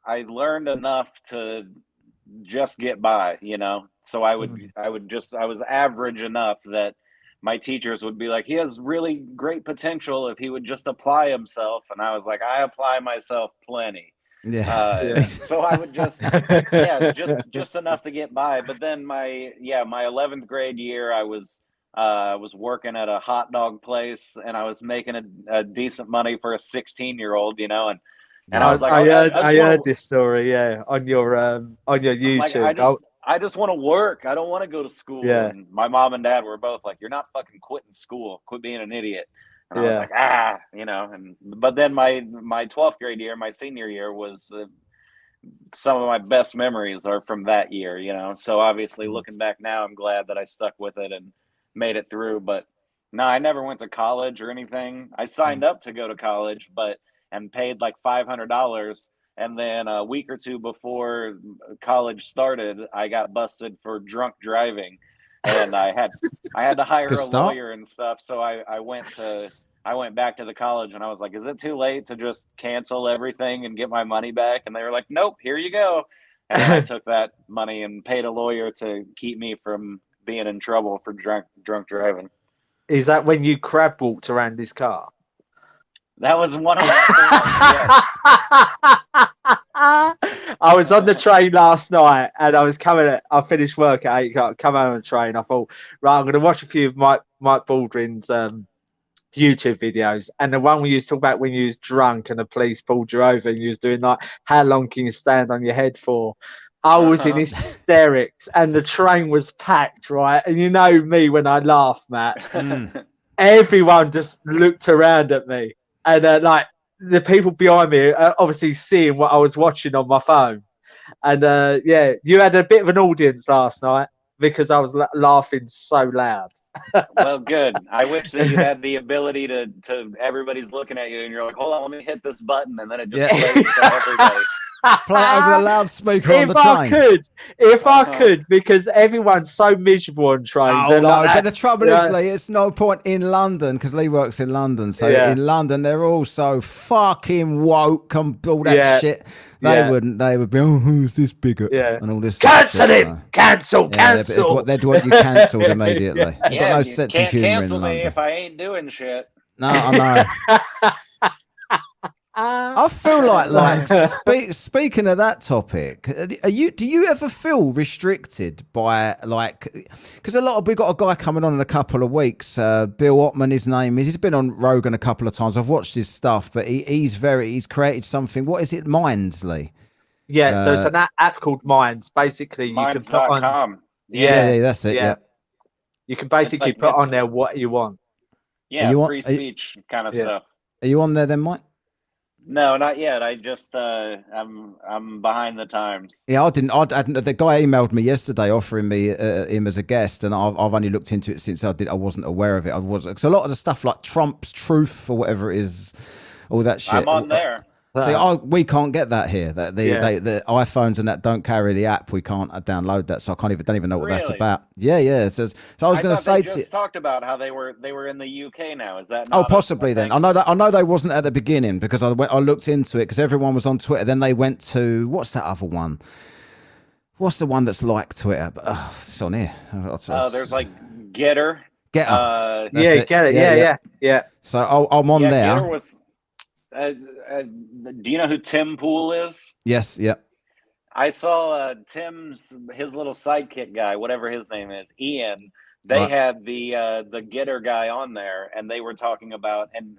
Speaker 3: learned enough to just get by, so I was average enough that my teachers would be like, he has really great potential if he would just apply himself. And I was like, I apply myself plenty. So I would just enough to get by. But then my 11th grade year, I was working at a hot dog place, and I was making a decent money for a 16-year-old, and I was like,
Speaker 1: I heard this story, on your YouTube.
Speaker 3: Like, I just want to work. I don't want to go to school.
Speaker 1: Yeah.
Speaker 3: And my mom and dad were both like, you're not fucking quitting school. Quit being an idiot. And I was like, but then my 12th grade year, my senior year, was some of my best memories are from that year, you know. So obviously looking back now, I'm glad that I stuck with it and made it through. But no, I never went to college or anything. I signed up to go to college, but and paid like $500. And then a week or two before college started, I got busted for drunk driving, and I had to hire
Speaker 2: Good
Speaker 3: a
Speaker 2: start.
Speaker 3: lawyer and stuff. So I went back to the college and I was like, is it too late to just cancel everything and get my money back? And they were like, nope, here you go. And then I took that money and paid a lawyer to keep me from being in trouble for drunk driving.
Speaker 1: Is that when you crab walked around his car?
Speaker 3: That was one of my
Speaker 1: I was on the train last night and I was I finished work at 8 o'clock, come home on the train. I thought, right, I'm going to watch a few of Mike Baldwin's YouTube videos. And the one where you was talking about when you was drunk and the police pulled you over and you was doing like, how long can you stand on your head for? I was in hysterics and the train was packed, right? And you know me when I laugh, Matt. Everyone just looked around at me. And like the people behind me obviously seeing what I was watching on my phone. And yeah, you had a bit of an audience last night because I was laughing so loud.
Speaker 3: Well, good. I wish that you had the ability to everybody's looking at you and you're like, hold on, let me hit this button, and then it just plays to everybody.
Speaker 2: Play it over the loudspeaker on the train.
Speaker 1: If I could, because everyone's so miserable on trains.
Speaker 2: Oh, no,
Speaker 1: like
Speaker 2: but the trouble is, Lee, it's no point in London, because Lee works in London. So in London, they're all so fucking woke and all that shit. They would be, oh, who's this bigot? And all this
Speaker 1: cancel
Speaker 2: shit,
Speaker 1: him! Cancel!
Speaker 2: They'd want you cancelled immediately. They've got no sense of humour in
Speaker 3: cancel me
Speaker 2: London.
Speaker 3: if I ain't doing shit.
Speaker 2: No, I know. I feel like speaking of that topic, do you ever feel restricted by because we've got a guy coming on in a couple of weeks, Bill Ottman, his name is. He's been on Rogan a couple of times. I've watched his stuff, but he's created something. What is it, Minds, Lee?
Speaker 1: Yeah, so it's an app called Minds. Basically,
Speaker 3: Minds.
Speaker 1: You can put on.
Speaker 2: Yeah, that's it. Yeah.
Speaker 1: You can basically put on there what you want.
Speaker 3: Yeah, free speech kind of stuff.
Speaker 2: Are you on there then, Mike?
Speaker 3: No, not yet. I just I'm behind the times.
Speaker 2: Yeah, I didn't. The guy emailed me yesterday offering me him as a guest, and I've only looked into it since I wasn't aware of it. Because a lot of the stuff like Trump's Truth or whatever it is, all that shit.
Speaker 3: I'm on there.
Speaker 2: See, we can't get that here. That the iPhones and that don't carry the app. We can't download that, so I don't even know what that's about. Yeah. So I was going to say
Speaker 3: to you. Talked about how they were in the UK now. Is that?
Speaker 2: Not possibly then. I know they wasn't at the beginning because I looked into it because everyone was on Twitter. Then they went to what's that other one? What's the one that's like Twitter? But, it's on here.
Speaker 3: There's like Getter.
Speaker 2: Get
Speaker 1: it. Yeah.
Speaker 2: So I'm on there.
Speaker 3: Getter was. Do you know who Tim Pool is?
Speaker 2: Yes. Yep.
Speaker 3: I saw his little sidekick guy, whatever his name is, Ian. They had the Getter guy on there, and they were talking about. And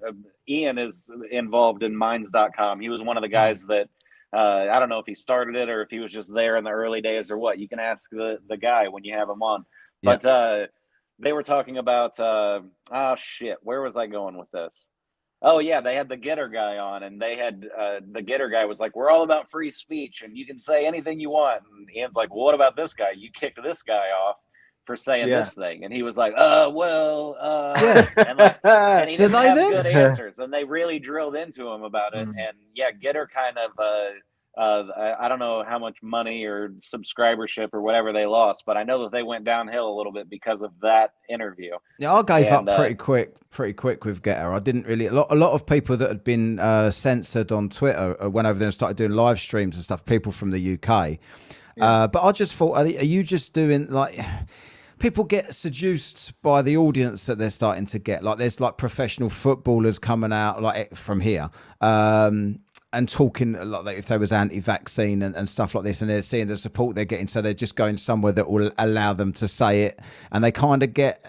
Speaker 3: Ian is involved in Minds.com. He was one of the guys that I don't know if he started it or if he was just there in the early days or what. You can ask the guy when you have him on. But they were talking about. Where was I going with this? Oh, yeah, they had the Getter guy on, and they had the Getter guy was like, we're all about free speech, and you can say anything you want. And Ian's like, well, what about this guy? You kicked this guy off for saying this thing. And he was like, and he didn't have good answers. And they really drilled into him about it. And, Getter kind of I don't know how much money or subscribership or whatever they lost, but I know that they went downhill a little bit because of that interview.
Speaker 2: Yeah, I gave up pretty quick with Getter. I didn't really. A lot of people that had been censored on Twitter went over there and started doing live streams and stuff. People from the UK, but I just thought, are you just doing like? People get seduced by the audience that they're starting to get. Like there's like professional footballers coming out like from here. And talking like if they was anti-vaccine and stuff like this, and they're seeing the support they're getting, so they're just going somewhere that will allow them to say it, and they kind of get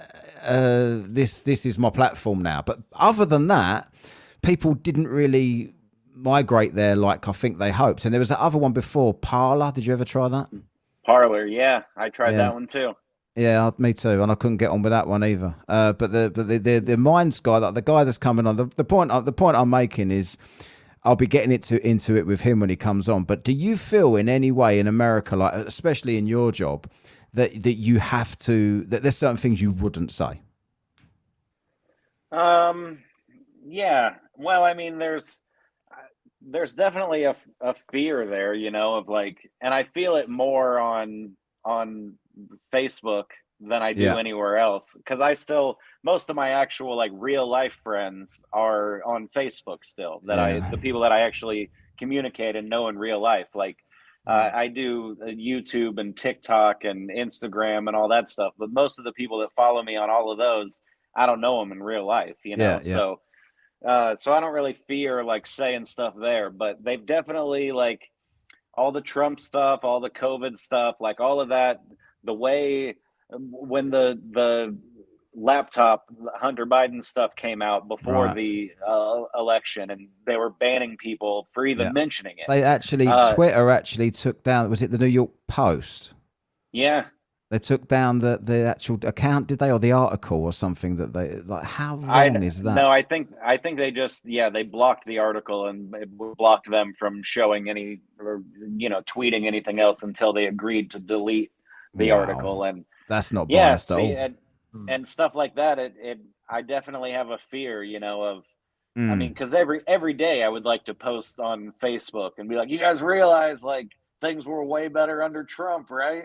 Speaker 2: this is my platform now. But other than that, people didn't really migrate there like I think they hoped. And there was that other one before, Parler. Did you ever try that?
Speaker 3: Parler, yeah, I tried that one too.
Speaker 2: Yeah, me too, and I couldn't get on with that one either. But the Minds guy, like the guy that's coming on, the point I'm making is, I'll be getting into it with him when he comes on. But do you feel in any way in America, like especially in your job, that you have to, that there's certain things you wouldn't say?
Speaker 3: Yeah. Well, I mean, there's definitely a fear there, you know, of like, and I feel it more on Facebook than I do
Speaker 2: Yeah.
Speaker 3: anywhere else, because I still, most of my actual like real life friends are on Facebook still,
Speaker 2: Yeah.
Speaker 3: the people that I actually communicate and know in real life. Like I do YouTube and TikTok and Instagram and all that stuff, but most of the people that follow me on all of those, I don't know them in real life, you know.
Speaker 2: Yeah. Yeah.
Speaker 3: So I don't really fear like saying stuff there, but they've definitely like all the Trump stuff, all the COVID stuff, like all of that, the way when the laptop Hunter Biden stuff came out before
Speaker 2: Right.
Speaker 3: the election, and they were banning people for even
Speaker 2: Yeah.
Speaker 3: mentioning it.
Speaker 2: They actually, Twitter actually took down, was it the New York Post?
Speaker 3: Yeah.
Speaker 2: They took down the actual account, did they, or the article or something that they like? How wrong is that?
Speaker 3: No, I think they just, yeah, they blocked the article and it blocked them from showing any, or you know, tweeting anything else until they agreed to delete the article. And
Speaker 2: that's not
Speaker 3: yeah,
Speaker 2: biased at
Speaker 3: see,
Speaker 2: all.
Speaker 3: and stuff like that. I definitely have a fear, you know, of, I mean,
Speaker 2: Mm.
Speaker 3: because every day I would like to post on Facebook and be like, you guys realize like things were way better under Trump, right?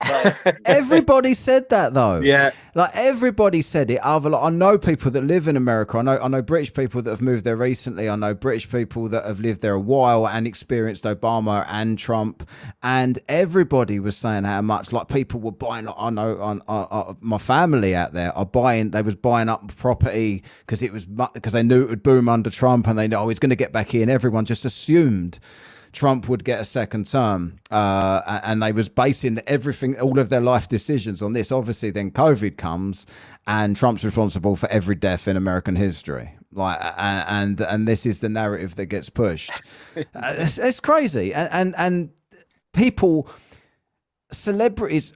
Speaker 3: But
Speaker 2: Everybody said that though.
Speaker 1: Yeah.
Speaker 2: Like everybody said it. I know people that live in America. I know British people that have moved there recently. I know British people that have lived there a while and experienced Obama and Trump. And everybody was saying how much, like, people were buying. I know my family out there are buying. They was buying up property because they knew it would boom under Trump, and they know he's going to get back in. Everyone just assumed Trump would get a second term, and they was basing everything, all of their life decisions on this. Obviously, then COVID comes, and Trump's responsible for every death in American history. Like, and this is the narrative that gets pushed. It's crazy, and people, celebrities,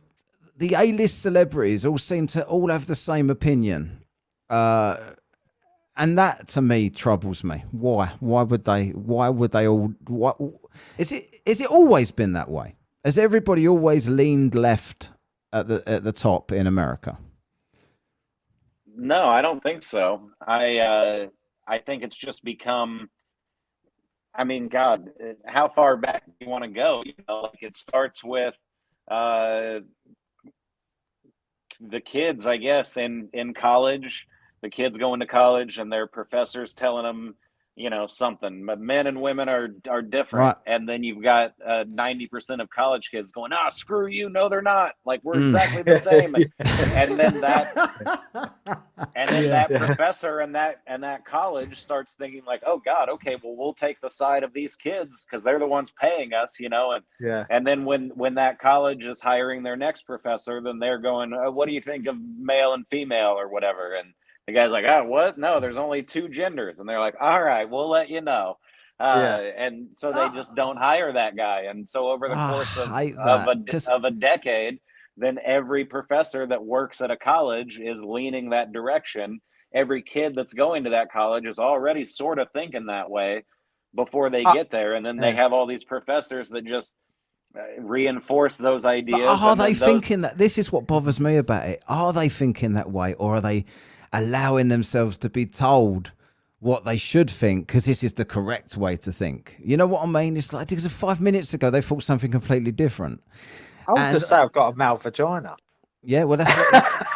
Speaker 2: the A-list celebrities, all seem to all have the same opinion. And that to me troubles me. Why? Why would they all? What is it? Is it always been that way? Has everybody always leaned left at the top in America?
Speaker 3: no, I don't think so. I think it's just become, I mean, God, how far back do you want to go? You know, like it starts with uh, the kids, I guess, in college, the kids going to college and their professors telling them, you know, something. But men and women are different,
Speaker 2: Right.
Speaker 3: and then you've got 90% of college kids going, "Ah, screw you! No, they're not. Like we're
Speaker 2: Mm.
Speaker 3: exactly the same." And then that
Speaker 1: Yeah.
Speaker 3: professor and that college starts thinking like, oh God, okay, well we'll take the side of these kids because they're the ones paying us, you know.
Speaker 1: Yeah.
Speaker 3: And then when that college is hiring their next professor, then they're going, what do you think of male and female or whatever? And the guy's like, oh, what? No, there's only two genders. And they're like, all right, we'll let you know.
Speaker 1: Yeah.
Speaker 3: And so they just don't hire that guy. And so over the course
Speaker 2: I hate that,
Speaker 3: of a decade, then every professor that works at a college is leaning that direction. Every kid that's going to that college is already sort of thinking that way before they get there. And then they have all these professors that just reinforce those ideas.
Speaker 2: But are they thinking that? This is what bothers me about it. Are they thinking that way, or are they allowing themselves to be told what they should think because this is the correct way to think? You know what I mean? It's like, because 5 minutes ago they thought something completely different.
Speaker 1: I would just say I've got a male vagina.
Speaker 2: Yeah, well, that's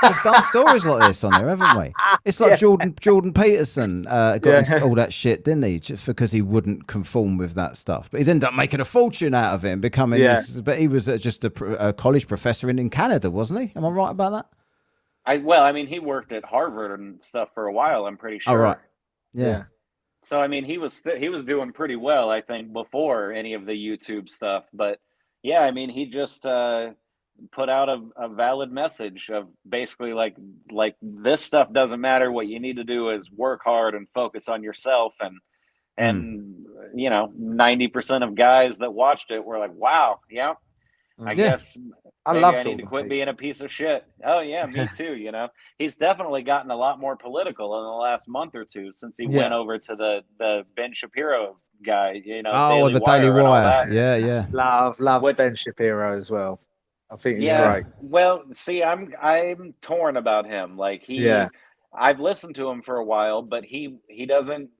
Speaker 2: we've done stories like this on there, haven't we? It's like Jordan Peterson got all that shit, didn't he? Just because he wouldn't conform with that stuff. But he's ended up making a fortune out of it and becoming this. But he was just a college professor in Canada, wasn't he? Am I right about that?
Speaker 3: I mean, he worked at Harvard and stuff for a while, I'm pretty sure.
Speaker 2: Oh, right. Yeah.
Speaker 3: So I mean, he was doing pretty well, I think, before any of the YouTube stuff. But yeah, I mean, he just put out a valid message of basically like this stuff doesn't matter. What you need to do is work hard and focus on yourself. And you know, 90% of guys that watched it were like, wow, yeah, I
Speaker 2: Yeah.
Speaker 3: guess
Speaker 1: I
Speaker 3: maybe
Speaker 1: love
Speaker 3: I need to
Speaker 1: Jordan
Speaker 3: quit being a
Speaker 1: Peterson.
Speaker 3: piece of shit. Oh yeah, me too. You know, he's definitely gotten a lot more political in the last month or two since he went over to the Ben Shapiro guy. You know,
Speaker 2: Oh,
Speaker 3: Daily
Speaker 2: the Daily
Speaker 3: Wire and all
Speaker 2: Wire.
Speaker 3: that.
Speaker 2: Yeah, yeah.
Speaker 1: Love
Speaker 3: Which,
Speaker 1: Ben Shapiro as well. I think he's
Speaker 3: yeah,
Speaker 1: great.
Speaker 3: well, see, I'm torn about him. Like
Speaker 1: Yeah.
Speaker 3: I've listened to him for a while, but he doesn't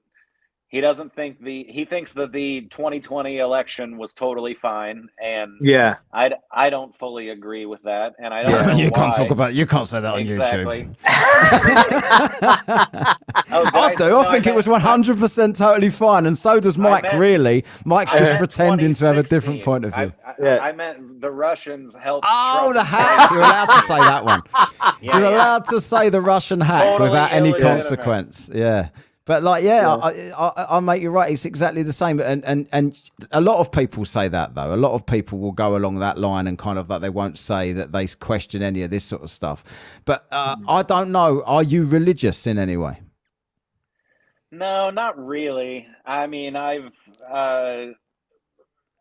Speaker 3: think he thinks that the 2020 election was totally fine, and
Speaker 1: Yeah.
Speaker 3: I don't fully agree with that, and I don't know
Speaker 2: You can't talk
Speaker 3: why.
Speaker 2: about. You can't say that on
Speaker 3: Exactly.
Speaker 2: YouTube.
Speaker 3: Oh,
Speaker 2: I do. I
Speaker 3: no,
Speaker 2: think it was 100% totally fine, and so does Mike.
Speaker 3: meant-
Speaker 2: Really, Mike's
Speaker 3: I
Speaker 2: just
Speaker 3: meant
Speaker 2: pretending to have a different
Speaker 3: 2016.
Speaker 2: point of view.
Speaker 3: I meant the Russians helped.
Speaker 2: Oh,
Speaker 3: Trump
Speaker 2: the
Speaker 3: in
Speaker 2: hack! You're allowed to say
Speaker 3: 2016.
Speaker 2: that one.
Speaker 3: Yeah,
Speaker 2: You're
Speaker 3: yeah.
Speaker 2: allowed to say the Russian hack
Speaker 3: Totally
Speaker 2: without any
Speaker 3: illegitimate.
Speaker 2: consequence. Yeah. But like, I make you right. It's exactly the same, and a lot of people say that though. A lot of people will go along that line and kind of like they won't say that they question any of this sort of stuff. But I don't know. Are you religious in any way?
Speaker 3: No, not really. I mean, I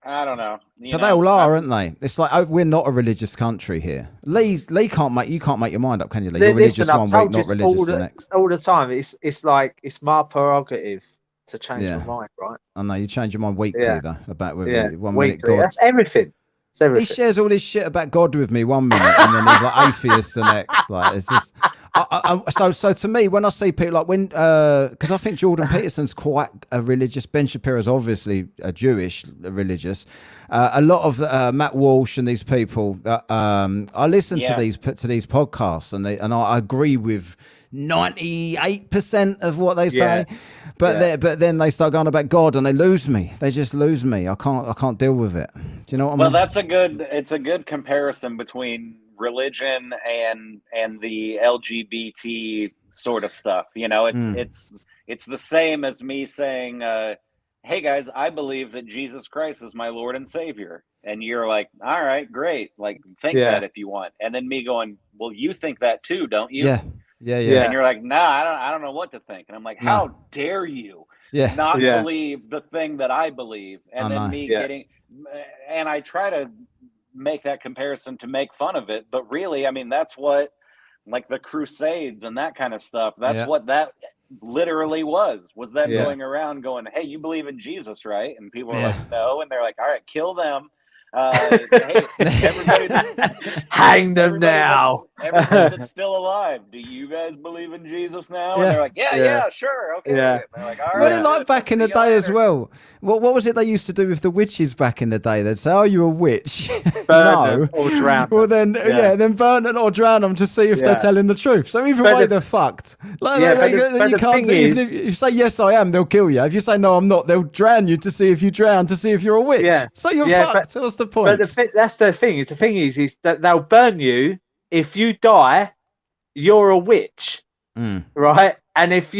Speaker 3: don't know.
Speaker 2: But they all are, aren't they? It's like we're not a religious country here. Lee can't make your mind up, can you, Lee? You're religious
Speaker 1: Listen, I've
Speaker 2: one week,
Speaker 1: told
Speaker 2: not
Speaker 1: you
Speaker 2: religious the next.
Speaker 1: all the time. It's like it's my prerogative to change
Speaker 2: Yeah.
Speaker 1: my mind, right?
Speaker 2: I know you change your mind weekly though about whether
Speaker 1: Yeah.
Speaker 2: 1 minute
Speaker 1: Weekly.
Speaker 2: God.
Speaker 1: That's everything. It's everything.
Speaker 2: He shares all this shit about God with me 1 minute, and then he's like atheist the next. Like it's just. So to me, when I see people like because I think Jordan Peterson's quite a religious. Ben Shapiro's obviously a Jewish religious. A lot of Matt Walsh and these people. I listen to these podcasts, and I agree with 98% of what they say. But then they start going about God and they lose me. They just lose me. I can't deal with it. Do you know what I mean?
Speaker 3: Well, it's a good comparison between religion and the LGBT sort of stuff. You know, it's the same as me saying, hey guys, I believe that Jesus Christ is my Lord and Savior. And you're like, all right, great. Like think that if you want. And then me going, well, you think that too, don't you?
Speaker 2: Yeah.
Speaker 3: And you're like, nah, I don't know what to think. And I'm like, how dare you not believe the thing that I believe? And then me getting, and I try to make that comparison to make fun of it. But really, I mean, that's what, like the Crusades and that kind of stuff, that's what that literally was them going around going, hey, you believe in Jesus, right? And people are like, no. And they're like, all right, kill them. Hey,
Speaker 1: hang them now.
Speaker 3: Everybody that's still alive, do you guys believe in Jesus now? And they're like, yeah, sure, okay. And they're like, all right.
Speaker 2: Like back in the day as well. What was it they used to do with the witches back in the day? They'd say, "Oh, you're a witch."
Speaker 1: Burn them or drown them.
Speaker 2: Well, then then burn them or drown them to see if they're telling the truth. So either way, they're fucked. Like, you can't. If you say yes, I am, they'll kill you. If you say no, I'm not, they'll drown you to see if you drown, to see if you're a witch.
Speaker 1: Yeah.
Speaker 2: So you're fucked. What's the point?
Speaker 1: But that's the thing. The thing is that they'll burn you if you die. You're a witch, right? And if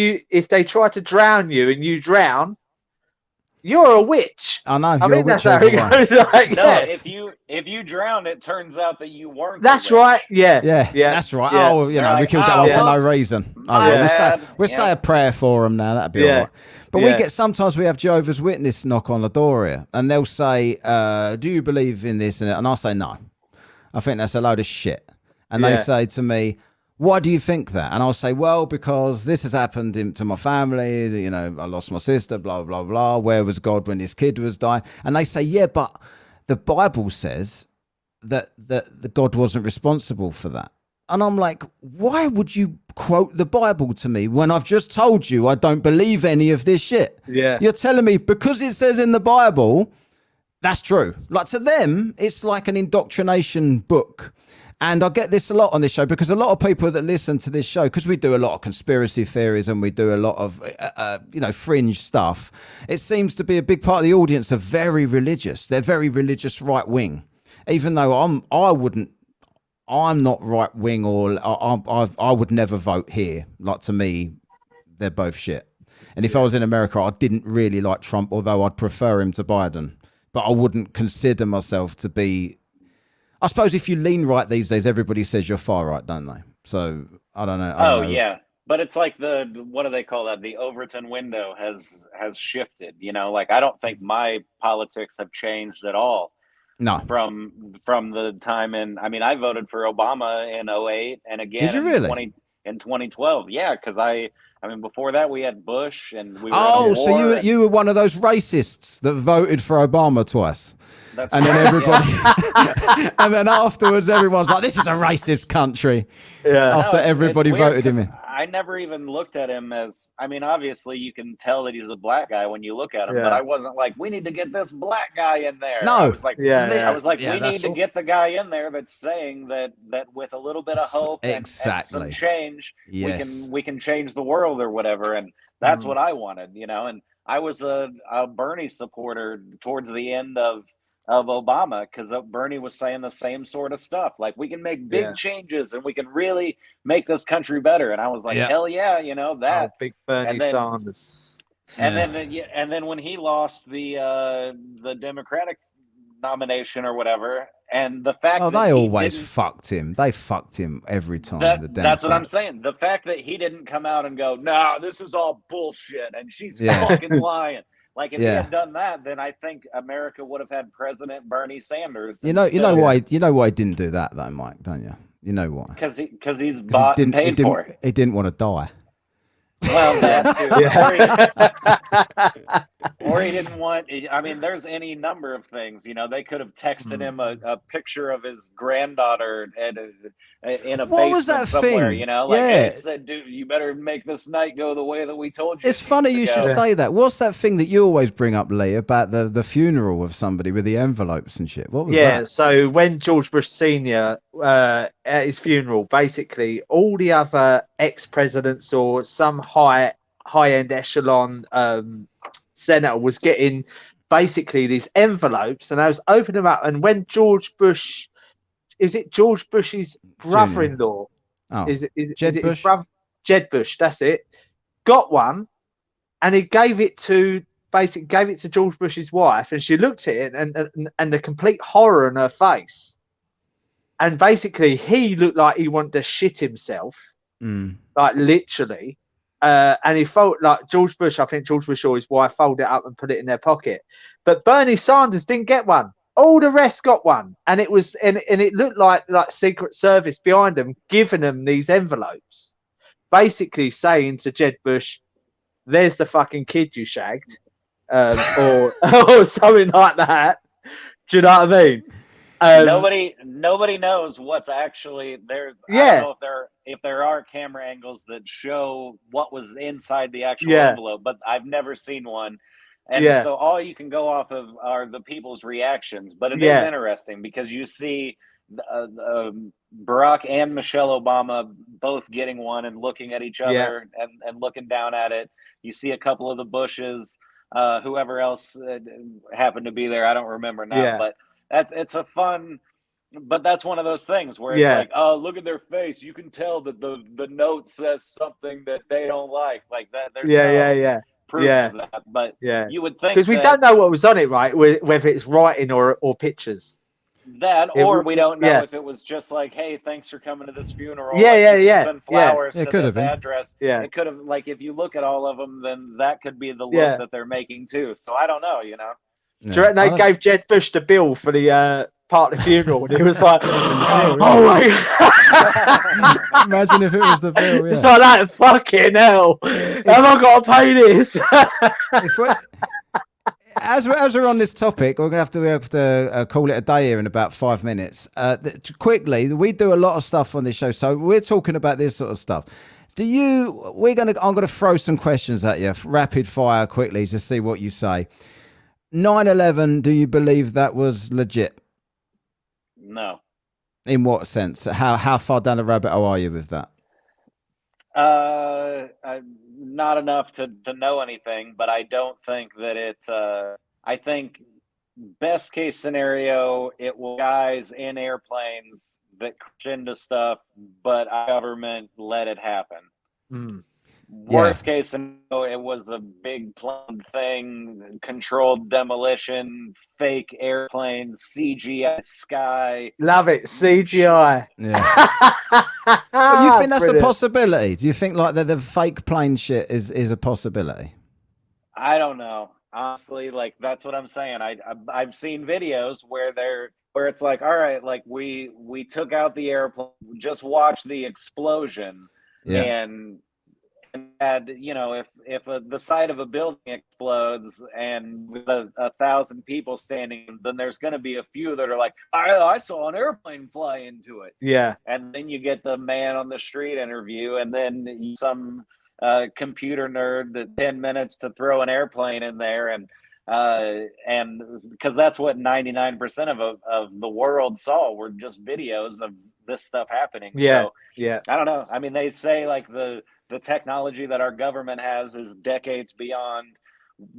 Speaker 1: they try to drown you and you drown, you're a witch.
Speaker 2: I know.
Speaker 1: You're a witch. That's how it goes. Like,
Speaker 3: if you drown, it turns out that you weren't.
Speaker 1: That's right. Yeah.
Speaker 2: That's right.
Speaker 1: Yeah.
Speaker 2: Oh, you know,
Speaker 3: like,
Speaker 2: we killed that one for no reason. We'll say a prayer for them now. That'd be all right. But sometimes we have Jehovah's Witness knock on the door here, and they'll say, "Do you believe in this?" And I'll say, "No, I think that's a load of shit." And they say to me, "Why do you think that?" And I'll say, "Well, because this has happened to my family. You know, I lost my sister, blah, blah, blah. Where was God when his kid was dying?" And they say, "Yeah, but the Bible says that the God wasn't responsible for that." And I'm like, why would you quote the Bible to me when I've just told you I don't believe any of this shit?
Speaker 1: Yeah.
Speaker 2: You're telling me because it says in the Bible, that's true. Like to them, it's like an indoctrination book. And I get this a lot on this show because a lot of people that listen to this show, because we do a lot of conspiracy theories and we do a lot of, fringe stuff. It seems to be a big part of the audience are very religious. They're very religious right wing, even though I'm not right wing or I would never vote here. Like to me, they're both shit. And if I was in America, I didn't really like Trump, although I'd prefer him to Biden. But I wouldn't consider myself to be. I suppose if you lean right these days, everybody says you're far right, don't they? So I don't know.
Speaker 3: Yeah, but it's like what do they call that? The Overton window has shifted. You know, like I don't think my politics have changed at all.
Speaker 2: No.
Speaker 3: From the time I mean, I voted for Obama in 08 and again
Speaker 2: Did you really?
Speaker 3: in 2012. Yeah, because I mean, before that we had Bush and we were in a
Speaker 2: Oh,
Speaker 3: war.
Speaker 2: so you were one of those racists that voted for Obama twice.
Speaker 3: That's
Speaker 2: and
Speaker 3: right,
Speaker 2: then everybody,
Speaker 3: yeah.
Speaker 2: and then afterwards, everyone's like, "This is a racist country."
Speaker 1: Yeah.
Speaker 2: After
Speaker 3: No,
Speaker 2: everybody
Speaker 3: it's weird
Speaker 2: voted him in.
Speaker 3: I never even looked at him as. I mean, obviously, you can tell that he's a black guy when you look at him, but
Speaker 1: Yeah.
Speaker 3: I wasn't like, we need to get this black guy in there.
Speaker 2: No.
Speaker 3: I was like,
Speaker 1: Yeah.
Speaker 3: we need to get the guy in there that's saying that with a little bit of hope and some change, we can change the world or whatever. And that's what I wanted, you know. And I was a Bernie supporter towards the end of Obama, because Bernie was saying the same sort of stuff, like we can make big changes and we can really make this country better. And I was like, hell yeah, you know that.
Speaker 1: Big Bernie Sanders.
Speaker 3: And then when he lost the Democratic nomination or whatever, and the fact that
Speaker 2: they always fucked him. They fucked him every time.
Speaker 3: That's what I'm saying. The fact that he didn't come out and go, "No, this is all bullshit," and she's fucking lying. Like if he had done that, then I think America would have had President Bernie Sanders.
Speaker 2: You know why he didn't do that though, Mike, don't you? You know why?
Speaker 3: Because he's bought and paid for it.
Speaker 2: He didn't want to die.
Speaker 3: Well, that too. Or he didn't want. I mean, there's any number of things. You know, they could have texted him a picture of his granddaughter in a basement somewhere. You know, like, hey, said, dude, you better make this night go the way that we told you.
Speaker 2: It's funny you should say that. What's that thing that you always bring up, Lee, about the funeral of somebody with the envelopes and shit? What was that?
Speaker 1: Yeah, so when George Bush Sr. At his funeral, basically all the other ex-presidents or some high-end echelon senator was getting basically these envelopes, and I was opening them up, and when George Bush, is it George Bush's brother-in-law?
Speaker 2: Oh,
Speaker 1: is it
Speaker 2: Bush?
Speaker 1: his brother, Jed Bush? That's it. Got one, and he gave it to George Bush's wife, and she looked at it and the complete horror on her face. And basically, he looked like he wanted to shit himself, like literally. And he felt like George Bush, I think George Bush or his wife folded it up and put it in their pocket. But Bernie Sanders didn't get one. All the rest got one. And it was, and it looked like Secret Service behind them, giving them these envelopes, basically saying to Jed Bush, there's the fucking kid you shagged, or something like that. Do you know what I mean?
Speaker 3: Nobody knows what's actually there's. I don't know if there are camera angles that show what was inside the actual envelope, but I've never seen one. And so all you can go off of are the people's reactions. But it is interesting because you see Barack and Michelle Obama both getting one and looking at each other and looking down at it. You see a couple of the Bushes, whoever else happened to be there. I don't remember now, but it's a fun, but that's one of those things where it's like, oh, look at their face. You can tell that the note says something that they don't like that. There's proof of that, but you would think,
Speaker 1: because we don't know what was on it, right? Whether it's writing or pictures.
Speaker 3: Or we don't know if it was just like, hey, thanks for coming to this funeral. Send flowers to this address. It could have, like, if you look at all of them, then that could be the look that they're making too. So I don't know, you know.
Speaker 1: Do you reckon they gave Jed Bush the bill for the part of the funeral, and he was like, "Oh my god!"
Speaker 2: Imagine if it was the bill.
Speaker 1: It's like that. Fucking hell! Have I got to pay this?
Speaker 2: As we're on this topic, we're gonna have to call it a day here in about 5 minutes. Quickly, we do a lot of stuff on this show, so we're talking about this sort of stuff. I'm gonna throw some questions at you, rapid fire, quickly, to see what you say. 9/11, do you believe that was legit?
Speaker 3: No.
Speaker 2: In what sense? How far down the rabbit hole are you with that?
Speaker 3: Not enough to know anything, but I don't think that I think best case scenario, it was guys in airplanes that crashed into stuff, but our government let it happen. Worst case scenario, it was a big planned thing, controlled demolition, fake airplanes, CGI sky.
Speaker 1: Love it, CGI.
Speaker 2: Yeah. Well, you think that's a possibility? Do you think like the fake plane shit is a possibility?
Speaker 3: I don't know. Honestly, like that's what I'm saying. I've seen videos where it's like, all right, like we took out the airplane, just watch the explosion,
Speaker 2: Yeah.
Speaker 3: and had, if the side of a building explodes and with 1,000 people standing, then there's going to be a few that are like, I saw an airplane fly into it.
Speaker 1: Yeah.
Speaker 3: And then you get the man on the street interview, and then some computer nerd that 10 minutes to throw an airplane in there, and because that's what 99% of the world saw were just videos of this stuff happening.
Speaker 1: Yeah.
Speaker 3: So
Speaker 1: Yeah.
Speaker 3: I don't know. I mean, they say like the technology that our government has is decades beyond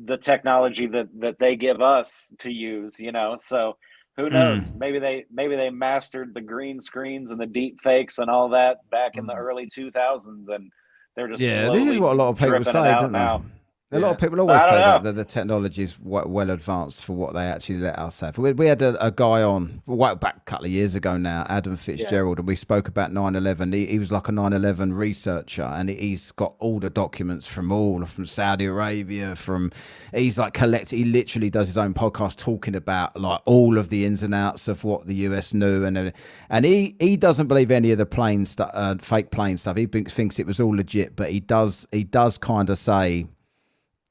Speaker 3: the technology that they give us to use, so who knows? Maybe they mastered the green screens and the deep fakes and all that back in the early 2000s, and they're just
Speaker 2: Yeah, this is
Speaker 3: slowly
Speaker 2: what a lot of people
Speaker 3: dripping it
Speaker 2: say,
Speaker 3: out
Speaker 2: don't they?
Speaker 3: now.
Speaker 2: A lot of people
Speaker 3: But
Speaker 2: always
Speaker 3: I
Speaker 2: say
Speaker 3: don't
Speaker 2: that the technology is well advanced for what they actually let us have. We had a guy on back a couple of years ago now, Adam Fitzgerald, and we spoke about 9/11. He was like a 9/11 researcher, and he's got all the documents from Saudi Arabia. He's like he literally does his own podcast talking about like all of the ins and outs of what the US knew, and he doesn't believe any of the plane stuff, fake plane stuff. He thinks it was all legit, but he does kind of say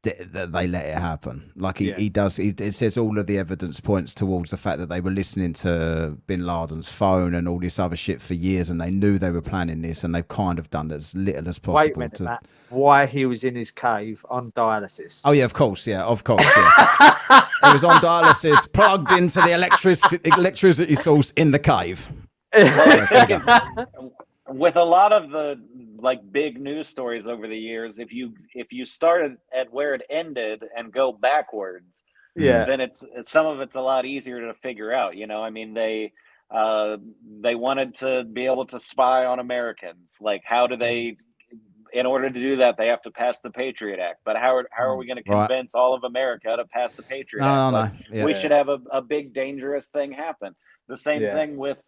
Speaker 2: that they let it happen. Like he does. It says all of the evidence points towards the fact that they were listening to Bin Laden's phone and all this other shit for years, and they knew they were planning this, and they've kind of done as little as possible.
Speaker 1: Wait a minute, Matt. Why he was in his cave on dialysis?
Speaker 2: Oh yeah, of course. Yeah. He was on dialysis, plugged into the electricity source in the cave.
Speaker 3: With a lot of the like big news stories over the years, if you started at where it ended and go backwards, then it's some of it's a lot easier to figure out. I mean, they wanted to be able to spy on Americans. Like, how do they? In order to do that, they have to pass the Patriot Act. But how are we going to convince all of America to pass the Patriot Act?
Speaker 2: No.
Speaker 3: We should have a big dangerous thing happen. The same thing with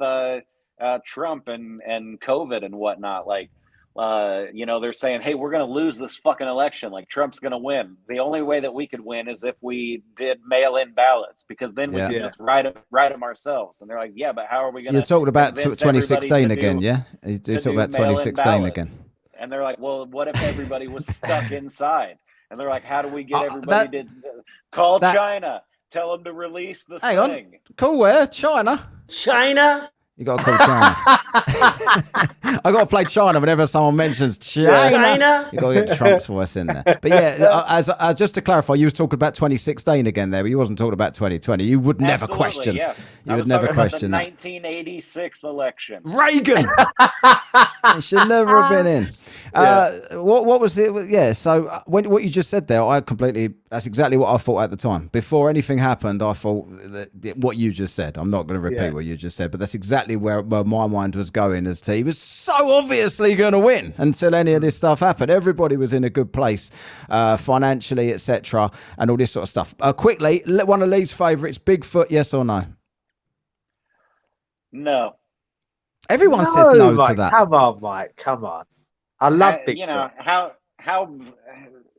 Speaker 3: Trump and COVID and whatnot. Like, they're saying, hey, we're going to lose this fucking election. Like, Trump's going to win. The only way that we could win is if we did mail-in ballots, because then we can just write them ourselves. And they're like, yeah, but how are we going to?
Speaker 2: You're talking about 2016 again, yeah? You're talking about 2016 again.
Speaker 3: And they're like, well, what if everybody was stuck inside? And they're like, how do we get everybody to call China? Tell them to release the thing.
Speaker 2: On. Cool, where? China? You got to call China. I got to play China whenever someone mentions China. You got to get Trump's voice in there. But yeah, as just to clarify, you was talking about 2016 again there, but you wasn't talking about 2020. You would never question.
Speaker 3: Yeah.
Speaker 2: You would never question
Speaker 3: the
Speaker 2: that.
Speaker 3: 1986 election.
Speaker 2: Reagan. It should never have been in. What was it? Yeah. So what you just said there, that's exactly what I thought at the time. Before anything happened, I thought what you just said. I'm not going to repeat what you just said, but that's exactly where my mind was going, as to he was so obviously going to win until any of this stuff happened. Everybody was in a good place financially, etc., and all this sort of stuff. Quickly, one of Lee's favourites, Bigfoot, yes or no?
Speaker 3: No.
Speaker 2: Everyone says no
Speaker 1: Mike,
Speaker 2: to that.
Speaker 1: Come on, Mike. Come on. I love Bigfoot.
Speaker 3: How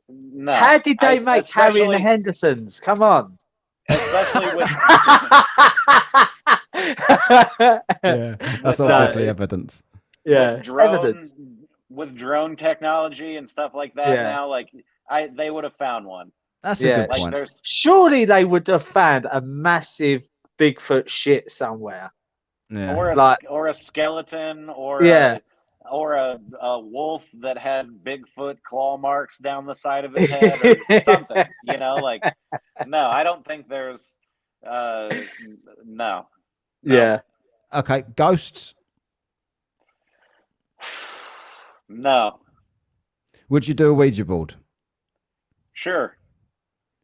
Speaker 3: no.
Speaker 1: How did they make Harry and the Hendersons? Come on.
Speaker 3: Especially with
Speaker 2: that's obviously evidence.
Speaker 1: Yeah, evidence.
Speaker 3: With drone technology and stuff like that now, like they would have found one.
Speaker 2: That's a good point.
Speaker 1: Surely they would have found a massive Bigfoot shit somewhere.
Speaker 2: Yeah.
Speaker 3: Or a skeleton, or a wolf that had Bigfoot claw marks down the side of his head, or something. No, I don't think there's. No.
Speaker 2: Yeah. Okay, ghosts.
Speaker 3: No.
Speaker 2: Would you do a Ouija board?
Speaker 3: Sure.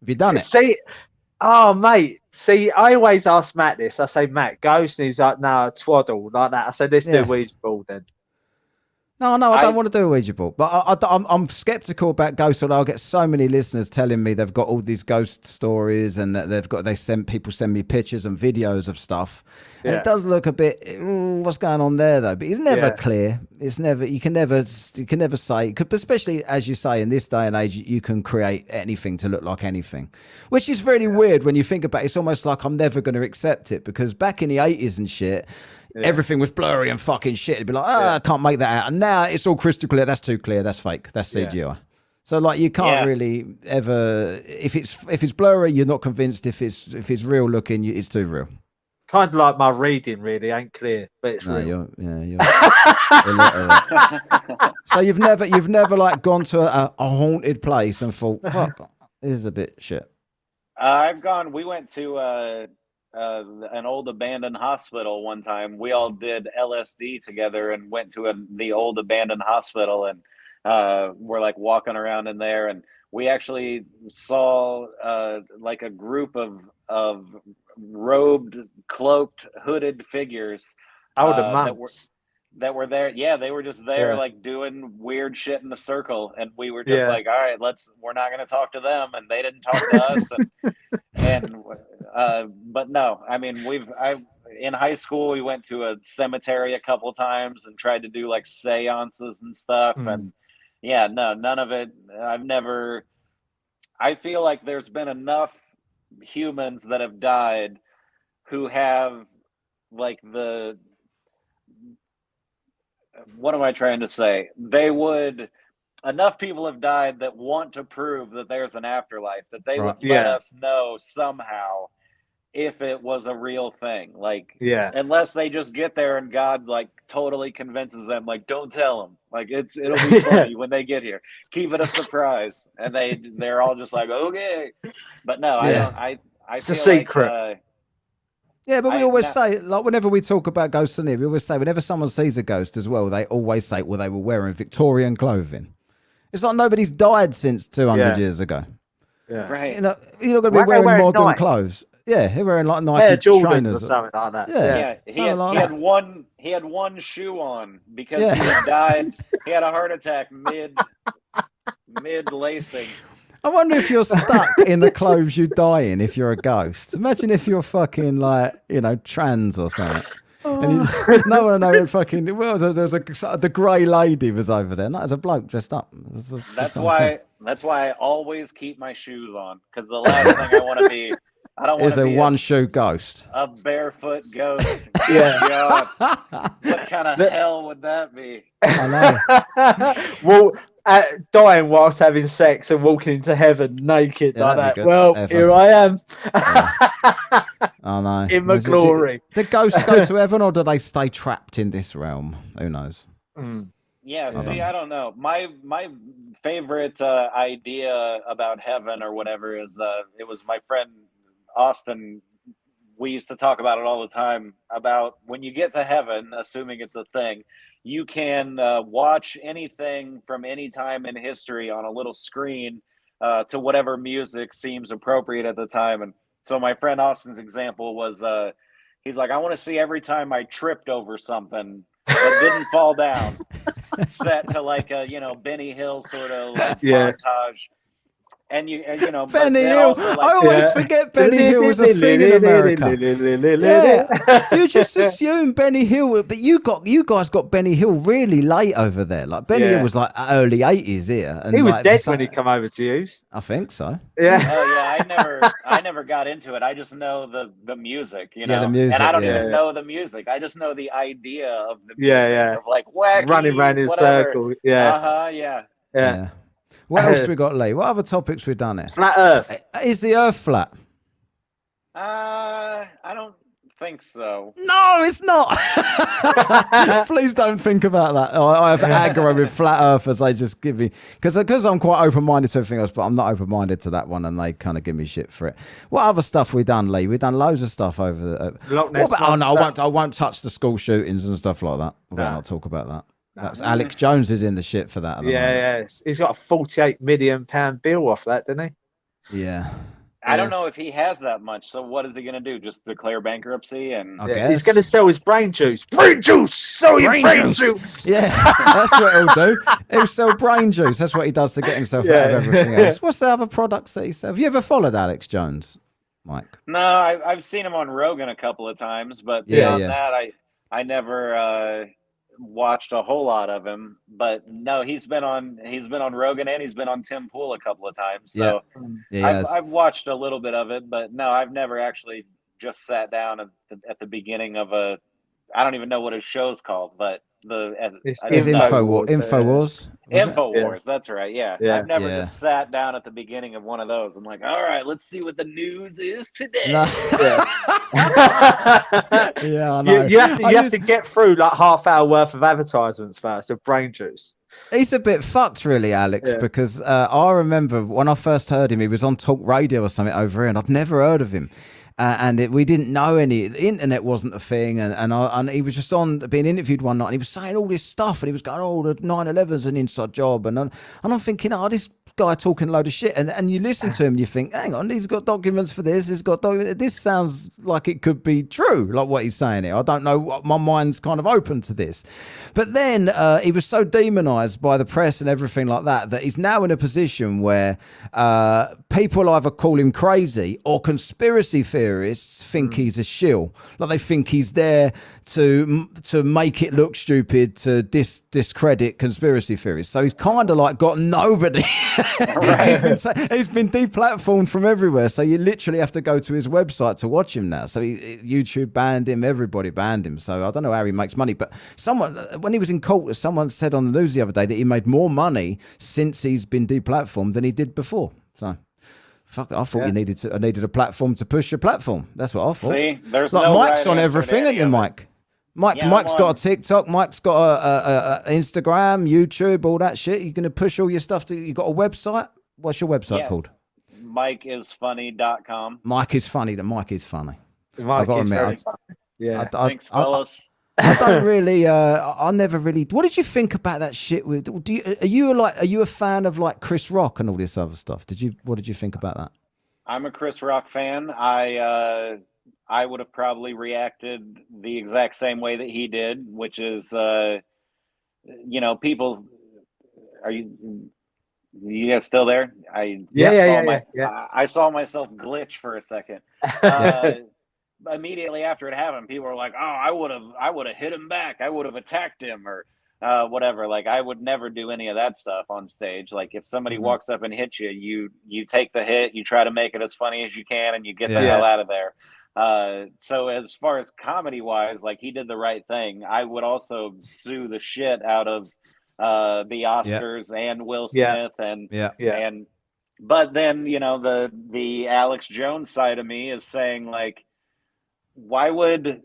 Speaker 2: Have you done it?
Speaker 1: See, mate. See, I always ask Matt this. I say, Matt, ghost, and he's like, no, twaddle, like that. I said, let's do a Ouija board then.
Speaker 2: No, I don't want to do a Ouija board, but I'm skeptical about ghosts. Although I get so many listeners telling me they've got all these ghost stories, and that people send me pictures and videos of stuff, and it does look a bit. What's going on there though? But it's never clear. It's never. You can never say. Especially as you say, in this day and age, you can create anything to look like anything, which is really weird when you think about it. It's almost like I'm never going to accept it, because back in the 80s and shit. Yeah. Everything was blurry and fucking shit. It'd be like, I can't make that out. And now it's all crystal clear. That's too clear. That's fake. That's CGI. Yeah. So like, you can't really ever. If it's blurry, you're not convinced. If it's real looking, it's too real.
Speaker 1: Kind of like my reading, really ain't clear, but it's real.
Speaker 2: You're So you've never like gone to a haunted place and thought, fuck, this is a bit shit.
Speaker 3: I've gone. We went to an old abandoned hospital one time. We all did LSD together and went to the old abandoned hospital, and we're like walking around in there, and we actually saw like a group of robed, cloaked, hooded figures that were there. Yeah, they were just there like doing weird shit in a circle, and we were just like, all right, we're not going to talk to them, and they didn't talk to us. But no, I mean, in high school, we went to a cemetery a couple times and tried to do like seances and stuff. And no, none of it. I feel like there's been enough humans that have died who have like what am I trying to say? Enough people have died that want to prove that there's an afterlife, that they would let us know somehow if it was a real thing. Like, unless they just get there and God like totally convinces them, like, don't tell them. Like, it'll be funny when they get here. Keep it a surprise. And they're all just like, okay. But no, I
Speaker 1: it's a secret.
Speaker 2: Yeah, but we always say, like, whenever we talk about ghosts in here, we always say, whenever someone sees a ghost as well, they always say, well, they were wearing Victorian clothing. It's like nobody's died since 200 years ago.
Speaker 1: Yeah.
Speaker 3: Right.
Speaker 2: You're not going to be wearing modern clothes. Yeah, they're wearing like Nike trainers
Speaker 1: or something like that.
Speaker 3: He had one shoe on because he had died. He had a heart attack mid lacing.
Speaker 2: I wonder if you're stuck in the clothes you die in if you're a ghost. Imagine if you're fucking like, trans or something. And no one knows fucking. Well, the grey lady was over there. No, there's a bloke dressed up.
Speaker 3: That's why I always keep my shoes on, because the last thing I want to be. I don't want to be
Speaker 2: one shoe ghost.
Speaker 3: A barefoot ghost. God. What kind of hell would that be?
Speaker 2: I
Speaker 1: know. Well, dying whilst having sex and walking into heaven naked like that. Good. Well, here I am.
Speaker 2: I know.
Speaker 1: In my glory.
Speaker 2: Do ghosts go to heaven, or do they stay trapped in this realm? Who knows?
Speaker 3: Yeah, I don't know. My favorite idea about heaven or whatever is it was my friend Austin. We used to talk about it all the time, about when you get to heaven, assuming it's a thing, you can watch anything from any time in history on a little screen to whatever music seems appropriate at the time. And so my friend Austin's example was, he's like, I want to see every time I tripped over something but didn't fall down, set to like a, Benny Hill sort of like montage. And Benny
Speaker 2: Hill. I always forget Benny Hill was a thing in America. You just assume Benny Hill, but you guys got Benny Hill really late over there. Like Benny Hill was like early 80s here. And
Speaker 1: he was dead when he come over to you.
Speaker 2: I think so.
Speaker 1: Yeah.
Speaker 3: Oh yeah, I never got into it. I just know the music,
Speaker 2: Yeah, the music.
Speaker 3: And I don't even know the music. I just know the idea of the music. Of like wacky,
Speaker 1: running around in circle. Yeah.
Speaker 3: Yeah.
Speaker 2: What else we got, Lee? What other topics we done here?
Speaker 1: Flat Earth.
Speaker 2: Is the Earth flat?
Speaker 3: I don't think so.
Speaker 2: No, it's not. Please don't think about that. I have aggro with flat earthers. They just give me, because I'm quite open-minded to everything else, but I'm not open-minded to that one, and they kind of give me shit for it. What other stuff we done, Lee? We've done loads of stuff over the. I won't touch the school shootings and stuff like that. We won't talk about that. That's Alex Jones is in the shit for that.
Speaker 1: Yeah. He's got a £48 million bill off that, didn't he?
Speaker 2: Yeah.
Speaker 3: I don't know if he has that much. So what is he gonna do? Just declare bankruptcy and
Speaker 2: I
Speaker 1: Yeah,
Speaker 2: guess
Speaker 1: he's going to sell his brain juice. Brain juice! Sell your brain juice!
Speaker 2: Yeah, that's what he'll do. He'll sell brain juice. That's what he does to get himself out of everything else. What's the other products that he sells? Have you ever followed Alex Jones, Mike?
Speaker 3: No, I've seen him on Rogan a couple of times, but
Speaker 2: Yeah,
Speaker 3: beyond that, I never watched a whole lot of him. But no, he's been on Rogan and he's been on Tim Pool a couple of times. So I've watched a little bit of it, but no, I've never actually just sat down at the beginning of a. I don't even know what his show's called, but
Speaker 2: It's Infowars.
Speaker 3: Infowars, that's right. Yeah. I've never just sat down at the beginning of one of those. I'm like, all right, let's see what the news is today.
Speaker 2: No. Yeah, I know.
Speaker 1: You have to get through like half-hour worth of advertisements first of brain juice.
Speaker 2: He's a bit fucked, really, Alex, because I remember when I first heard him, he was on talk radio or something over here, and I'd never heard of him. We didn't know any. The internet wasn't a thing, and he was just on being interviewed one night, and he was saying all this stuff, and he was going, "Oh, the 9/11's an inside job," and I'm thinking, "Oh, this guy talking a load of shit," and you listen to him, and you think, "Hang on, he's got documents for this. He's got this sounds like it could be true, like what he's saying here. I don't know. My mind's kind of open to this." But then he was so demonized by the press and everything like that he's now in a position where people either call him crazy or conspiracy theorists think he's a shill. Like they think he's there to make it look stupid, to discredit conspiracy theories. So he's kind of like got nobody. He's been deplatformed from everywhere. So you literally have to go to his website to watch him now. So YouTube banned him, everybody banned him. So I don't know how he makes money, but when he was in court, someone said on the news the other day that he made more money since he's been deplatformed than he did before. So fuck it, I thought I needed a platform to push your platform. That's what I thought.
Speaker 3: See, there's
Speaker 2: like
Speaker 3: no
Speaker 2: Mike's
Speaker 3: right
Speaker 2: on everything, ain't you, Mike? Mike's got a TikTok. Mike's got a Instagram, YouTube, all that shit. You're gonna push all your stuff to. You got a website. What's your website called?
Speaker 3: MikeIsFunny.com.
Speaker 2: Mike is funny. Mike is funny.
Speaker 1: Mike
Speaker 2: I
Speaker 1: is
Speaker 2: admit,
Speaker 3: Thanks, fellas.
Speaker 2: I don't really. I never really. What did you think about that shit? Are you a fan of like Chris Rock and all this other stuff? What did you think about that?
Speaker 3: I'm a Chris Rock fan. I would have probably reacted the exact same way that he did, which is, people. Are you guys still there? I saw myself glitch for a second. Immediately after it happened, people were like, "Oh, I would have hit him back. I would have attacked him or whatever." Like, I would never do any of that stuff on stage. Like, if somebody walks up and hits you, you take the hit, you try to make it as funny as you can, and you get the hell out of there. So as far as comedy wise, like, he did the right thing. I would also sue the shit out of the Oscars and Will Smith but then the Alex Jones side of me is saying, like, why would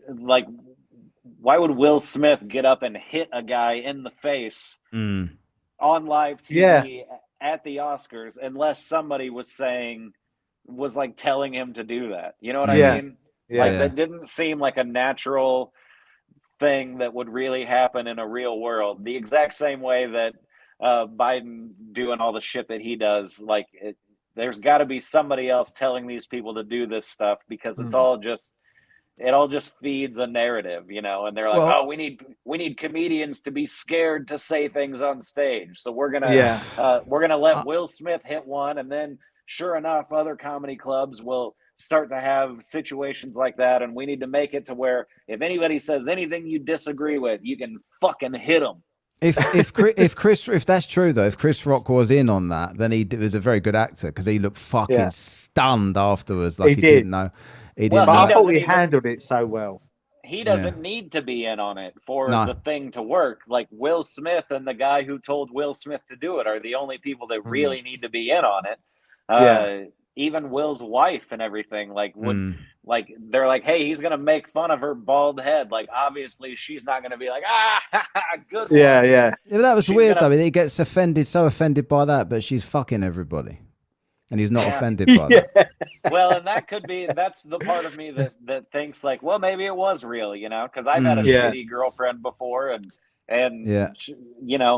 Speaker 3: Will Smith get up and hit a guy in the face on live TV at the Oscars unless somebody was telling him to do that? You know what I mean? That didn't seem like a natural thing that would really happen in a real world. The exact same way that Biden doing all the shit that he does, like, there's got to be somebody else telling these people to do this stuff, because it all just feeds a narrative, and they're like, "Oh, we need comedians to be scared to say things on stage, so we're gonna let Will Smith hit one, and then sure enough, other comedy clubs will start to have situations like that, and we need to make it to where if anybody says anything you disagree with, you can fucking hit them."
Speaker 2: If that's true though, if Chris Rock was in on that, then he was a very good actor, because he looked fucking stunned afterwards, like he didn't know.
Speaker 1: But I thought he handled it so well.
Speaker 3: He doesn't need to be in on it for the thing to work. Like, Will Smith and the guy who told Will Smith to do it are the only people that really need to be in on it. Even Will's wife and everything, they're like, "Hey, he's gonna make fun of her bald head. Like, obviously, she's not gonna be like, good one."
Speaker 2: Yeah, that was weird though. He gets so offended by that, but she's fucking everybody, and he's not offended by that.
Speaker 3: Well, and that's the part of me that thinks, like, well, maybe it was real, because I've had a shitty girlfriend before, and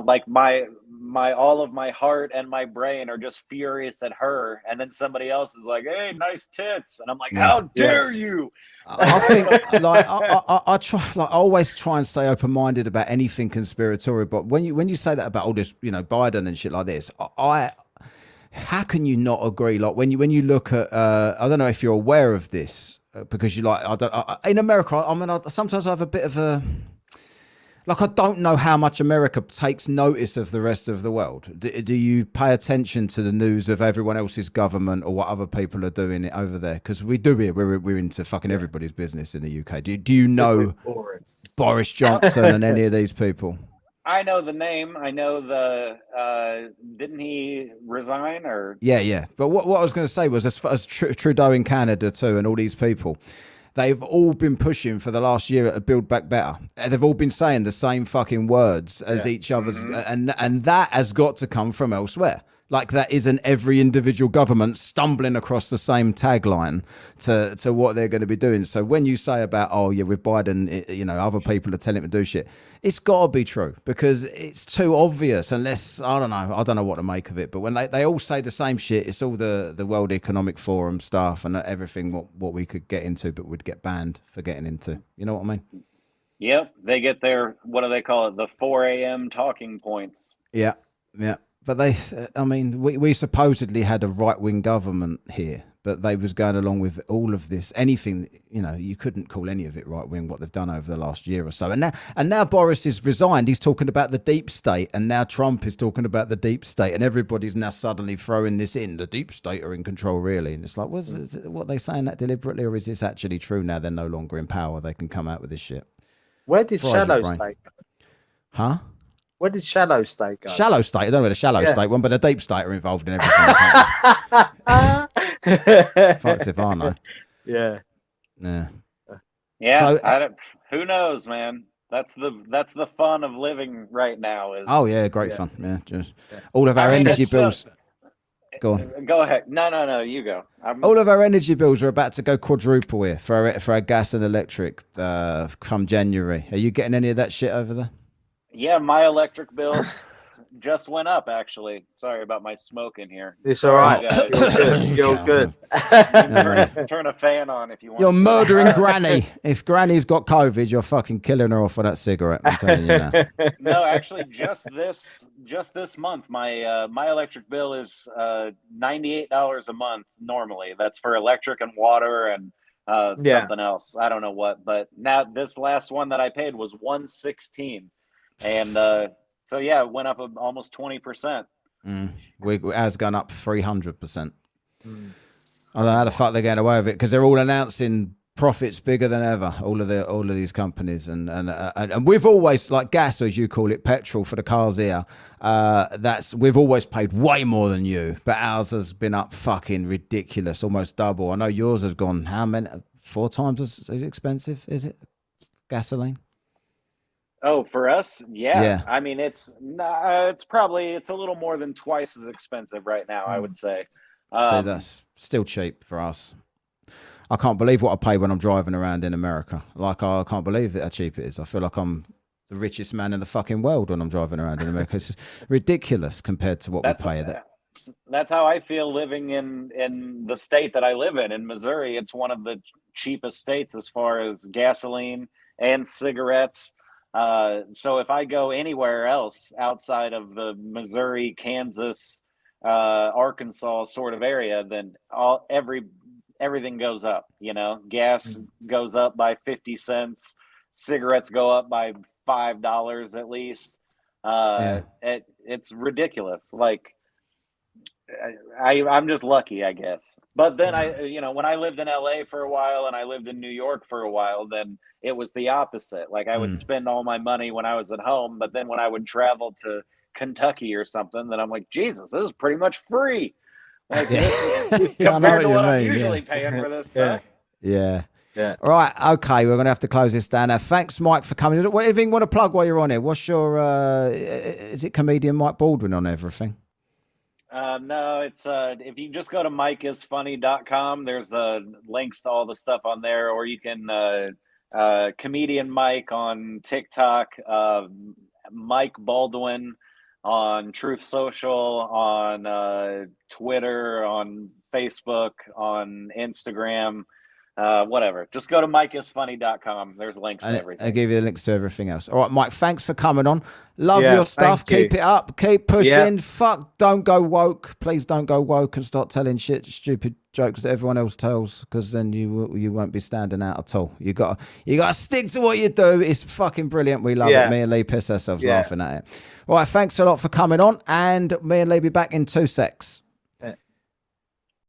Speaker 3: like my all of my heart and my brain are just furious at her, and then somebody else is like, "Hey, nice tits," and I'm like, "How dare you?"
Speaker 2: I think like I try, like I always try and stay open minded about anything conspiratorial. But when you say that about all this, Biden and shit like this, how can you not agree? Like when you look at, I don't know if you're aware of this, because you like, in America, I mean, sometimes I have a bit of a, like, I don't know how much America takes notice of the rest of the world. Do you pay attention to the news of everyone else's government or what other people are doing over there? Because we do here. We're into fucking everybody's business in the UK. Do you know Boris Johnson and any of these people?
Speaker 3: I know the name. I know didn't he resign or?
Speaker 2: Yeah. But what I was going to say was, as far as Trudeau in Canada too, and all these people, they've all been pushing for the last year to Build Back Better. They've all been saying the same fucking words as each other's, and that has got to come from elsewhere. Like, that isn't every individual government stumbling across the same tagline to what they're going to be doing. So when you say about, oh yeah, with Biden, other people are telling him to do shit, it's got to be true, because it's too obvious. Unless, I don't know what to make of it. But when they all say the same shit, it's all the World Economic Forum stuff and everything what we could get into, but would get banned for getting into. You know what I mean?
Speaker 3: Yep, they get their, what do they call it? The 4 a.m. talking points.
Speaker 2: Yeah. But we supposedly had a right-wing government here, but they was going along with all of this. Anything, you couldn't call any of it right-wing, what they've done over the last year or so. And now Boris has resigned. He's talking about the deep state, and now Trump is talking about the deep state, and everybody's now suddenly throwing this in. The deep state are in control, really. And it's like, what are they saying that deliberately, or is this actually true now they're no longer in power? They can come out with this shit.
Speaker 1: Where did Shallow State go?
Speaker 2: Huh?
Speaker 1: Where did Shallow State go?
Speaker 2: Shallow State. I don't know where the Shallow State one, but the deep state are involved in everything. Fucked if I know.
Speaker 1: Yeah.
Speaker 2: So,
Speaker 3: who knows, man? That's the fun of living right now.
Speaker 2: Great fun. Yeah, all of our energy bills. Go on.
Speaker 3: Go ahead. No, you go.
Speaker 2: All of our energy bills are about to go quadruple here for our gas and electric come January. Are you getting any of that shit over there?
Speaker 3: Yeah, my electric bill just went up, actually. Sorry about my smoke in here.
Speaker 1: It's all right. You're good.
Speaker 3: Turn a fan on if you want.
Speaker 2: You're murdering Granny. If Granny's got COVID, you're fucking killing her off with that cigarette. I'm telling you now.
Speaker 3: No, actually, just this month, my electric bill is $98 a month normally. That's for electric and water and something else. I don't know what, but now this last one that I paid was $116. And so yeah, it went up almost 20%.
Speaker 2: It has gone up 300%. I don't know how the fuck they're getting away with it, because they're all announcing profits bigger than ever. All of these companies, and we've always, like gas, as you call it, petrol for the cars here. We've always paid way more than you, but ours has been up fucking ridiculous, almost double. I know yours has gone how many? 4 times as expensive, is it? Gasoline.
Speaker 3: Oh, for us, yeah. I mean, it's probably a little more than twice as expensive right now, I would say.
Speaker 2: See, that's still cheap for us. I can't believe what I pay when I'm driving around in America. Like, I can't believe how cheap it is. I feel like I'm the richest man in the fucking world when I'm driving around in America. It's ridiculous compared to what we pay there.
Speaker 3: That's how I feel living in the state that I live in Missouri. It's one of the cheapest states as far as gasoline and cigarettes. So if I go anywhere else outside of the Missouri, Kansas, Arkansas sort of area, then everything goes up. Gas goes up by 50 cents, cigarettes go up by $5 at least. It's ridiculous. Like, I'm just lucky, I guess. But then when I lived in LA for a while and I lived in New York for a while, then it was the opposite. Like, I would spend all my money when I was at home, but then when I would travel to Kentucky or something, then I'm like, Jesus, this is pretty much free. Like, compared to what I'm usually paying for this stuff.
Speaker 2: Yeah. All right. Okay. We're going to have to close this down now. Thanks, Mike, for coming. Anything you want to plug while you're on here? What's your, is it comedian Mike Baldwin on everything?
Speaker 3: No, it's if you just go to mikeisfunny.com, there's links to all the stuff on there, or you can comedian Mike on TikTok, Mike Baldwin on Truth Social, on Twitter, on Facebook, on Instagram, whatever. Just go to mikeisfunny.com. There's links to
Speaker 2: And
Speaker 3: everything.
Speaker 2: I give you the links to everything else. All right, Mike, thanks for coming on. Love
Speaker 1: Yeah,
Speaker 2: your stuff.
Speaker 1: thank you.
Speaker 2: Keep it up. Keep pushing.
Speaker 1: Yeah.
Speaker 2: Fuck, don't go woke. Please don't go woke and start telling stupid jokes that everyone else tells, because then you won't be standing out at all. You got to stick to what you do. It's fucking brilliant. We love it. Me and Lee piss ourselves laughing at it. All right, thanks a lot for coming on, and me and Lee be back in 2 secs.